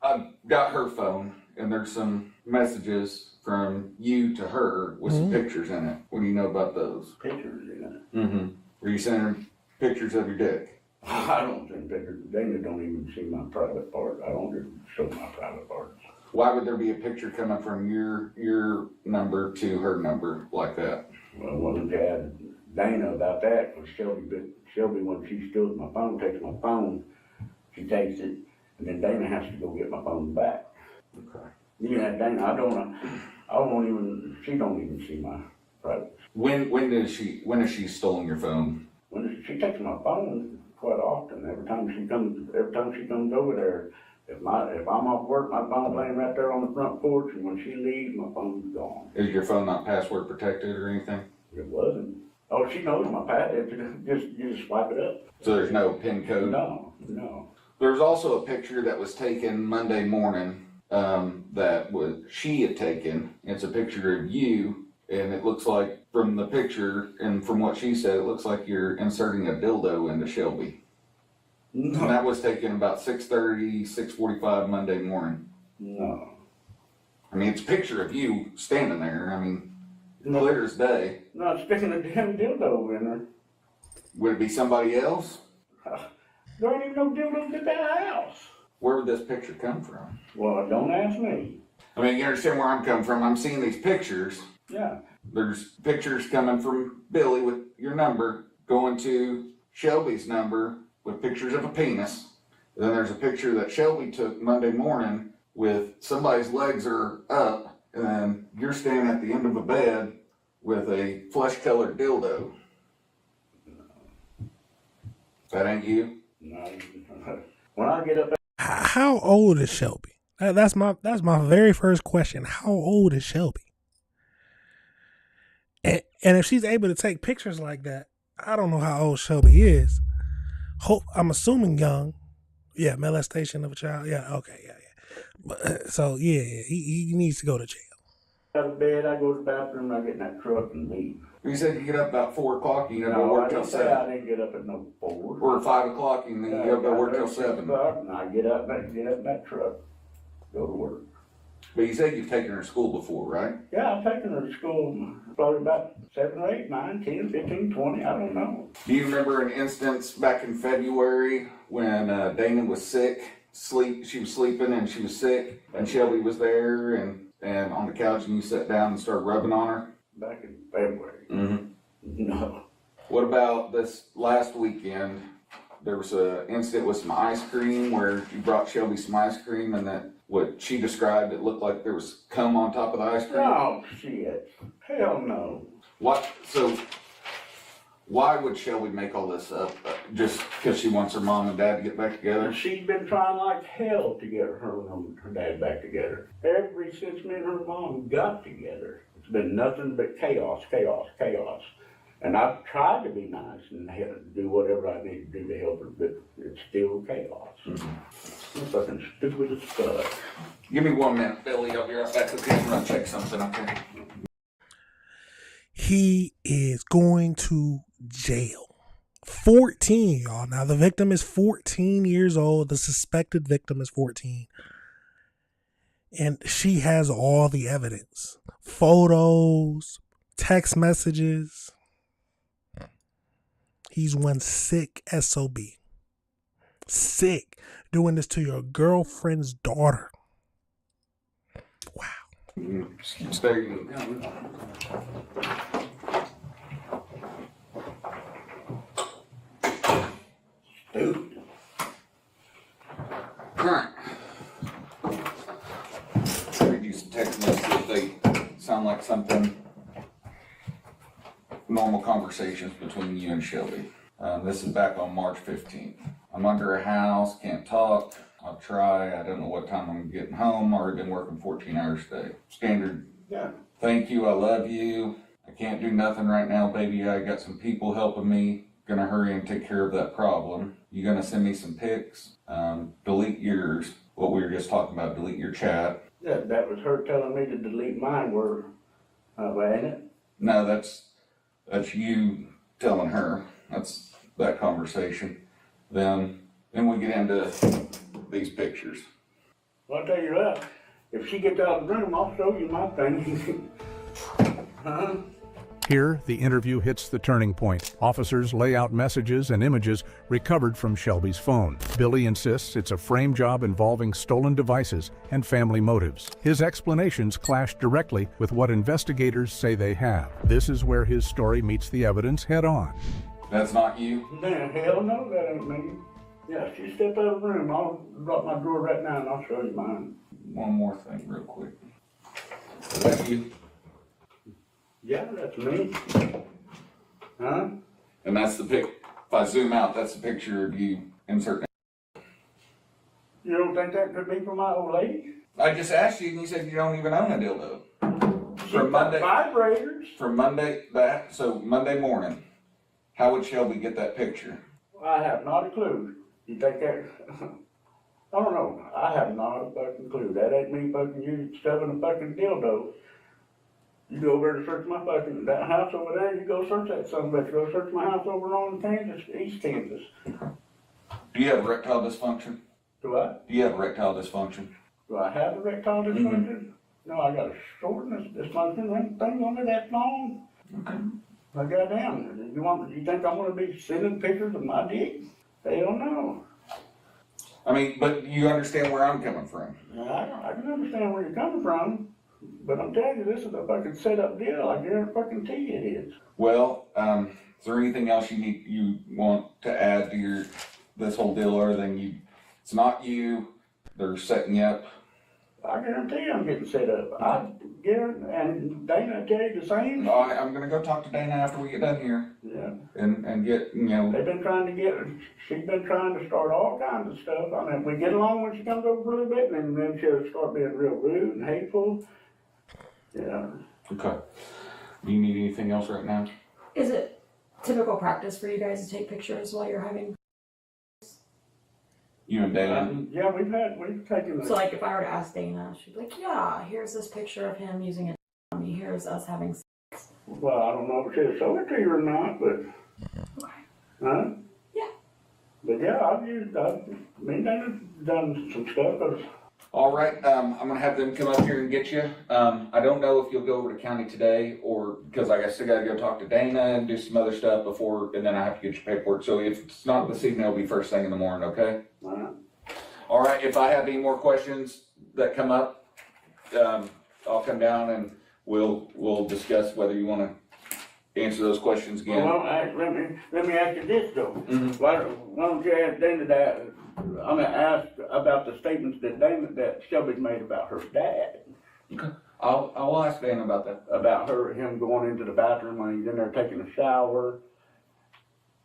I've got her phone, and there's some messages from you to her with some pictures in it. What do you know about those? Pictures in it? Mm-hmm. Were you sending her pictures of your dick? I don't send pictures. Dana don't even see my private part. I don't even show my private parts. Why would there be a picture coming from your number to her number like that? Well, wasn't to ask Dana about that, because Shelby, when she steals my phone, takes my phone, she takes it, and then Dana has to go get my phone back. Okay. You know, Dana, she don't even see my private. When has she stolen your phone? She takes my phone quite often. Every time she comes over there, if I'm off work, my phone's laying right there on the front porch, and when she leaves, my phone's gone. Is your phone not password protected or anything? It wasn't. Oh, she knows my password. You just swipe it up. So there's no PIN code? No. There's also a picture that was taken Monday morning that she had taken. It's a picture of you And it looks like from the picture and from what she said, it looks like you're inserting a dildo into Shelby. No. And that was taken about 6:30, 6:45 Monday morning. No. I mean, it's a picture of you standing there. I mean, clear as day. Not sticking a damn dildo in her. Would it be somebody else? There ain't even no dildos at that house. Where would this picture come from? Well, don't ask me. I mean, you understand where I'm coming from. I'm seeing these pictures. Yeah. There's pictures coming from Billy with your number, going to Shelby's number with pictures of a penis. Then there's a picture that Shelby took Monday morning with somebody's legs are up, and then you're standing at the end of a bed with a flesh-colored dildo. That ain't you? No. When I get up. How old is Shelby? That's my very first question. How old is Shelby? And if she's able to take pictures like that, I don't know how old Shelby is. I'm assuming young. Yeah, molestation of a child. Yeah, okay, yeah. But, so yeah, he needs to go to jail. Out of bed, I go to the bathroom, I get in that truck and leave. You said you get up about 4 o'clock and you gotta go No, work I till didn't say 7. I didn't get up at no 4. Or 5 o'clock and then you gotta go work till 7. And I get up in that truck, go to work. But you said you've taken her to school before, right? Yeah, I've taken her to school probably about 7 or 8, 9, 10, 15, 20, I don't know. Do you remember an instance back in February when Dana was sick? She was sleeping and she was sick, and Shelby was there and on the couch, and you sat down and started rubbing on her? Back in February. Mm-hmm. No. What about this last weekend? There was an incident with some ice cream where you brought Shelby some ice cream, and that what she described, it looked like there was cum on top of the ice cream. Oh, shit. Hell no. What? So why would Shelby make all this up? Just because she wants her mom and dad to get back together? She's been trying like hell to get her and her dad back together. Ever since me and her mom got together, it's been nothing but chaos, chaos, chaos. And I've tried to be nice and do whatever I need to do to help her, but it's still chaos. Mm-hmm. I'm fucking stupid as fuck. Give me 1 minute, Billy. I'll be right back with you. I'm gonna check something, okay? He is going to jail. 14, y'all. Now, the victim is 14 years old. The suspected victim is 14. And she has all the evidence. Photos, text messages. He's one sick SOB. Sick. Doing this to your girlfriend's daughter. Wow. There you go. Dude. Alright. Read you some text messages if they sound like something. Normal conversations between you and Shelby. This is back on March 15th. I'm under a house, can't talk. I'll try. I don't know what time I'm getting home. Already been working 14 hours a day. Standard. Yeah. Thank you. I love you. I can't do nothing right now, baby. I got some people helping me. Gonna hurry and take care of that problem. You gonna send me some pics? Delete yours. What we were just talking about. Delete your chat. Yeah, that was her telling me to delete mine, ain't it? No, that's you telling her. That's that conversation. Then we get into these pictures. Well, I'll tell you that. If she gets out of the room, I'll show you my thing. Huh? Here, the interview hits the turning point. Officers lay out messages and images recovered from Shelby's phone. Billy insists it's a frame job involving stolen devices and family motives. His explanations clash directly with what investigators say they have. This is where his story meets the evidence head-on. That's not you? Man, hell no, that ain't me. Yeah, she step out of the room. I'll drop my drawer right now and I'll show you mine. One more thing real quick. Is that you? Yeah, that's me. Huh? And that's the pic. If I zoom out, that's the picture of you inserting. You don't think that could be for my old lady? I just asked you and you said you don't even own a dildo. From Monday. Vibrators. From Monday, so Monday morning, how would Shelby get that picture? I have not a clue. You think that? I don't know. I have not a fucking clue. That ain't me fucking you stuffing a fucking dildo. You go over there to search my fucking, that house over there, you go search that son of a bitch. Go search my house over on Kansas, East Kansas. Do you have erectile dysfunction? Do I? Do you have erectile dysfunction? Do I have erectile dysfunction? No, I got a shortness dysfunction. That thing's only that long. Okay. But goddamn, you think I'm gonna be sending pictures of my dick? Hell no. I mean, but you understand where I'm coming from. I can understand where you're coming from, but I'm telling you, this is a fucking set up deal. I guarantee it is. Well, is there anything else you want to add to this whole deal other than it's not you, they're setting you up? I guarantee I'm getting set up. I guarantee, and Dana tell you the same. I'm gonna go talk to Dana after we get done here. Yeah. And get, They've been trying to she's been trying to start all kinds of stuff. I mean, we get along when she comes over for a little bit, and then she'll start being real rude and hateful. Yeah. Okay. Do you need anything else right now? Is it typical practice for you guys to take pictures while you're having? You and Dana? Yeah, we've taken. So like if I were to ask Dana, she'd be like, yeah, here's this picture of him using it on me. Here's us having sex. Well, I don't know if she'll show it to you or not, but. Huh? Yeah. But yeah, me and Dana's done some stuff. All right, I'm gonna have them come up here and get you. I don't know if you'll go over to county today or because I still gotta go talk to Dana and do some other stuff and then I have to get your paperwork. So if it's not this evening, it'll be first thing in the morning, okay? All right, if I have any more questions that come up, I'll come down and we'll discuss whether you wanna answer those questions again. Well, let me ask you this though. Why don't you ask Dana that? I'm gonna ask about the statements that Shelby's made about her dad. Okay. I'll ask Dana about that. About him going into the bathroom when he's in there taking a shower,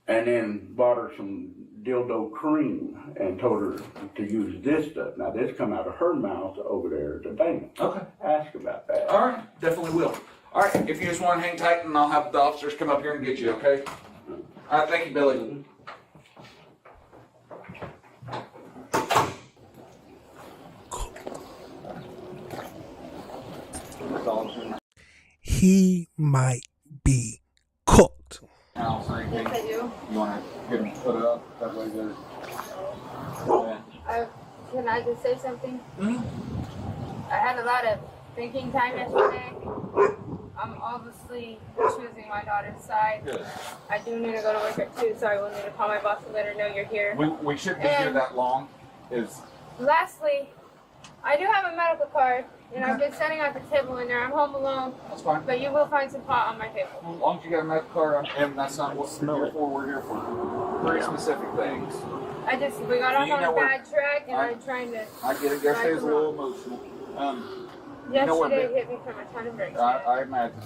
and then bought her some dildo cream and told her to use this stuff. Now this come out of her mouth over there to Dana. Okay. Ask about that. All right, definitely will. All right, if you just want to hang tight, and I'll have the officers come up here and get you, okay? All right, thank you, Billy. He might be cooked. Yes, I do. You want to get him put up? That way they're... Can I just say something? I had a lot of thinking time yesterday. I'm obviously choosing my daughter's side. Good. I do need to go to work at 2, so I will need to call my boss and let her know you're here. We shouldn't be here that long. Lastly, I do have a medical card, and I've been setting at the table in there. I'm home alone. That's fine. But you will find some pot on my table. As long as you got a medical card, and that's not what we're here for. We're here for very specific things. We got off on a bad track, and I'm trying to... I get it. Yesterday was a little emotional. Yesterday hit me from a ton of drinks. I imagine.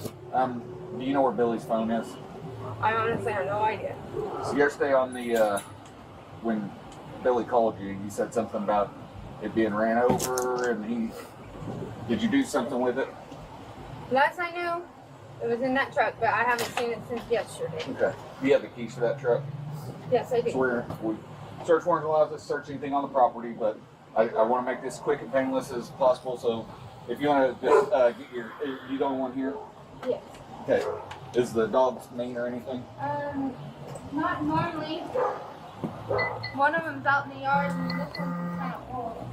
Do you know where Billy's phone is? I honestly have no idea. So yesterday on the, when Billy called you, he said something about it being ran over, and did you do something with it? Last I knew, it was in that truck, but I haven't seen it since yesterday. Okay. Do you have the keys to that truck? Yes, I do. So we search warrant allows us to search anything on the property, but I want to make this quick and painless as possible. So if you want to just get you the only one here? Yes. Okay. Is the dog's mean or anything? Not normally. One of them's out in the yard, and this one's kind of old.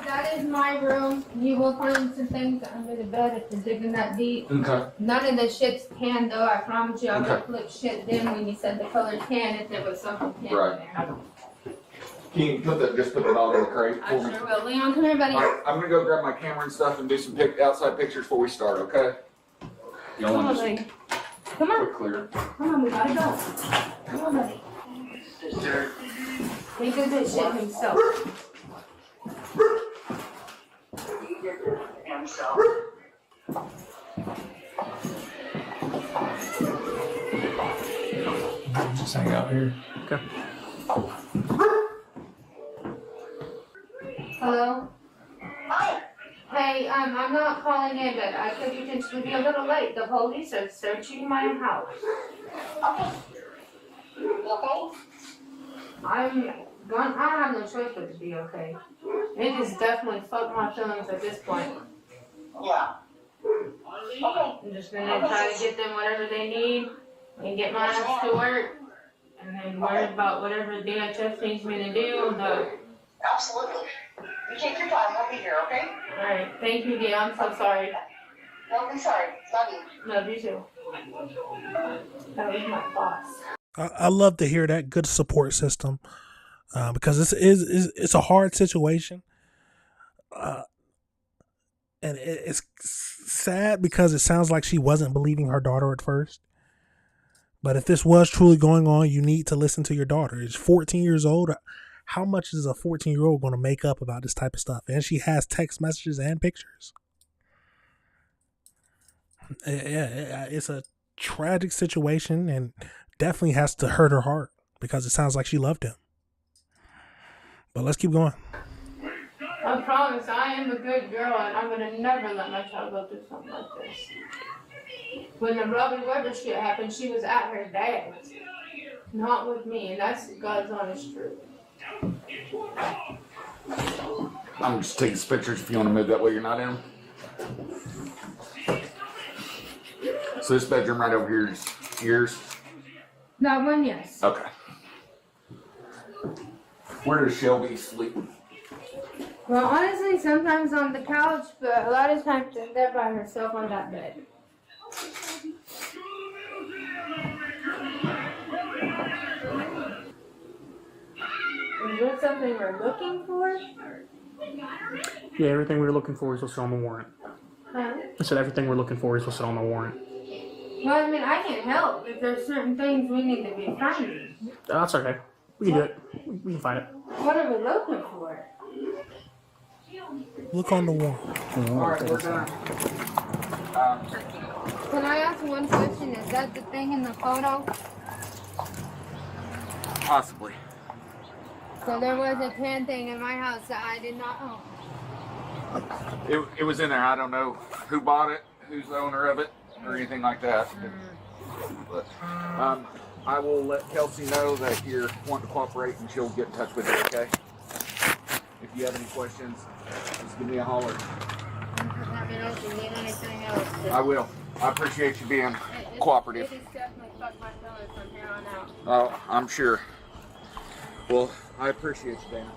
That is my room. You will find some things under the bed if you're digging that deep. Okay. None of the shit's tan though. I promise you, I would Okay. flip shit then when you said the color tan if there was something tan Right. in there. Can you just put the dog in the crate for I me? sure will. Leon, come here, buddy. All right, I'm gonna go grab my camera and stuff and do some outside pictures before we start, okay? You don't Come on, want buddy. to Come on. quick clear. Come on, we gotta go. Come on, buddy. He did this shit himself. Just hang out here. Okay. Hello? Hey, I'm not calling in, but I could potentially be a little late. The police are searching my house. Okay. I have no choice but to be okay. It just definitely fucked my feelings at this point. Yeah. Okay. I'm just gonna try to get them whatever they need and get my ass to work. And then worry about whatever DHS needs me to do. Absolutely. You take your time. We'll be here, okay? Alright, thank you, dear. I'm so sorry. Don't be sorry. Love you. Love you too. That was my boss. I love to hear that good support system because it's a hard situation. And it's sad because it sounds like she wasn't believing her daughter at first. But if this was truly going on, you need to listen to your daughter. She's 14 years old. How much is a 14-year-old going to make up about this type of stuff? And she has text messages and pictures. Yeah, it's a tragic situation and definitely has to hurt her heart because it sounds like she loved him. But let's keep going. I promise I am a good girl and I'm gonna never let my child go through something like this. When the Robbie Weber shit happened, she was at her dad's, not with me, and that's God's honest truth. I'm just taking pictures if you want to move that way you're not in. So this bedroom right over here is yours? That one, yes. Okay. Where does Shelby sleep? Well, honestly, sometimes on the couch, but a lot of times she's there by herself on that bed. Is there something we're looking for? Yeah, everything we were looking for is listed on the warrant. Huh? I said everything we're looking for is listed on the warrant. Well, I mean, I can help if there's certain things we need to be finding. That's okay. We can do it. We can find it. What are we looking for? Look on the wall. Alright, we're done. Can I ask one question? Is that the thing in the photo? Possibly. So there was a tan thing in my house that I did not own. It was in there. I don't know who bought it, who's the owner of it, or anything like that. But I will let Kelsey know that you're wanting to cooperate, and she'll get in touch with you. Okay? If you have any questions, just give me a holler. Let me know if you need anything else. I will. I appreciate you being cooperative. It has definitely fucked my feelings from here on out. Oh, I'm sure. Well, I appreciate you, Dana.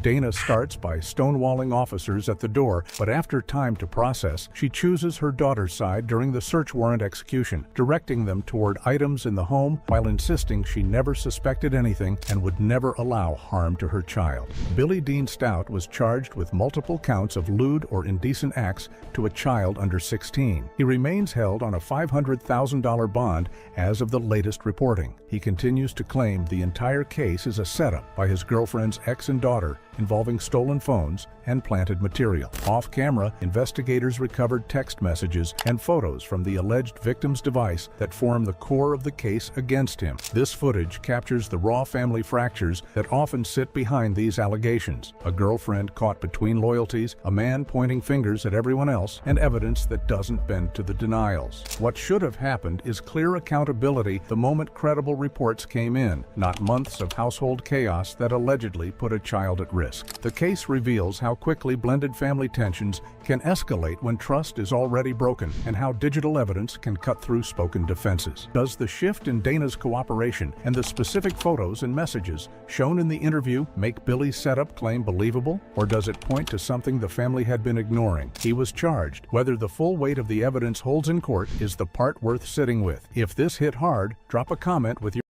Dana starts by stonewalling officers at the door, but after time to process, she chooses her daughter's side during the search warrant execution, directing them toward items in the home while insisting she never suspected anything and would never allow harm to her child. Billy Dean Stout was charged with multiple counts of lewd or indecent acts to a child under 16. He remains held on a $500,000 bond as of the latest reporting. He continues to claim the entire case is a setup by his girlfriend's ex and daughter involving stolen phones and planted material. Off camera, investigators recovered text messages and photos from the alleged victim's device that form the core of the case against him. This footage captures the raw family fractures that often sit behind these allegations. A girlfriend caught between loyalties, a man pointing fingers at everyone else, and evidence that doesn't bend to the denials. What should have happened is clear accountability the moment credible reports came in, not months of household chaos that allegedly put a child at risk. The case reveals how quickly blended family tensions can escalate when trust is already broken, and how digital evidence can cut through spoken defenses. Does the shift in Dana's cooperation and the specific photos and messages shown in the interview make Billy's setup claim believable, or does it point to something the family had been ignoring? He was charged. Whether the full weight of the evidence holds in court is the part worth sitting with. If this hit hard, drop a comment with your...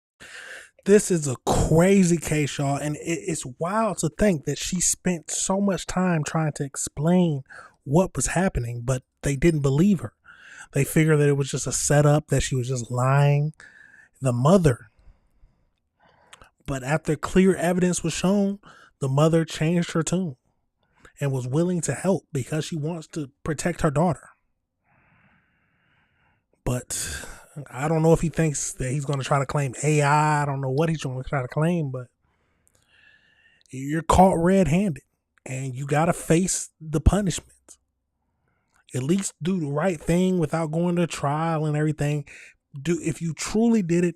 This is a crazy case, y'all, and it's wild to think that she spent so much time trying to explain what was happening, but they didn't believe her. They figured that it was just a setup, that she was just lying. The mother. But after clear evidence was shown, the mother changed her tune and was willing to help because she wants to protect her daughter. But I don't know if he thinks that he's going to try to claim AI. I don't know what he's going to try to claim, but you're caught red-handed and you got to face the punishment. At least do the right thing without going to trial and everything. If you truly did it,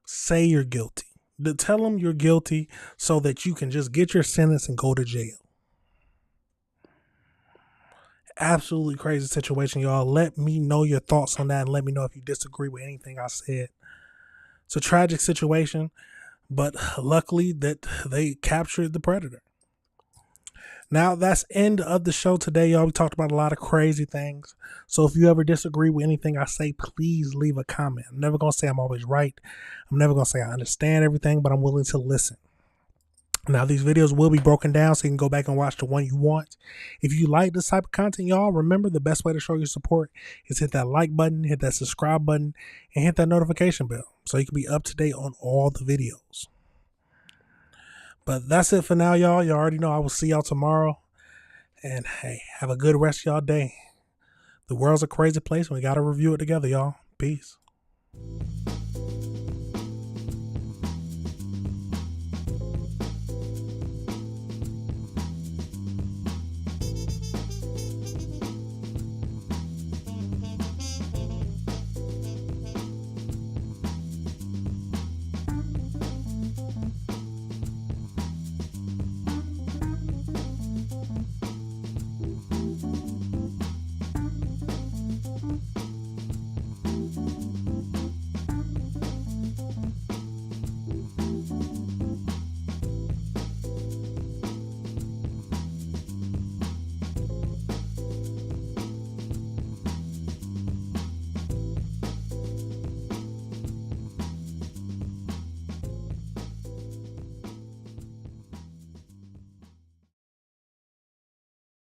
say you're guilty. Tell them you're guilty so that you can just get your sentence and go to jail. Absolutely crazy situation, y'all. Let me know your thoughts on that and let me know if you disagree with anything I said. It's a tragic situation, but luckily that they captured the predator. Now, that's end of the show today, y'all. We talked about a lot of crazy things. So if you ever disagree with anything I say, please leave a comment. I'm never going to say I'm always right. I'm never going to say I understand everything, but I'm willing to listen. Now, these videos will be broken down so you can go back and watch the one you want. If you like this type of content, y'all, remember the best way to show your support is hit that like button, hit that subscribe button, and hit that notification bell so you can be up to date on all the videos. But that's it for now, y'all. You already know I will see y'all tomorrow. And hey, have a good rest of y'all day. The world's a crazy place and we got to review it together, y'all. Peace.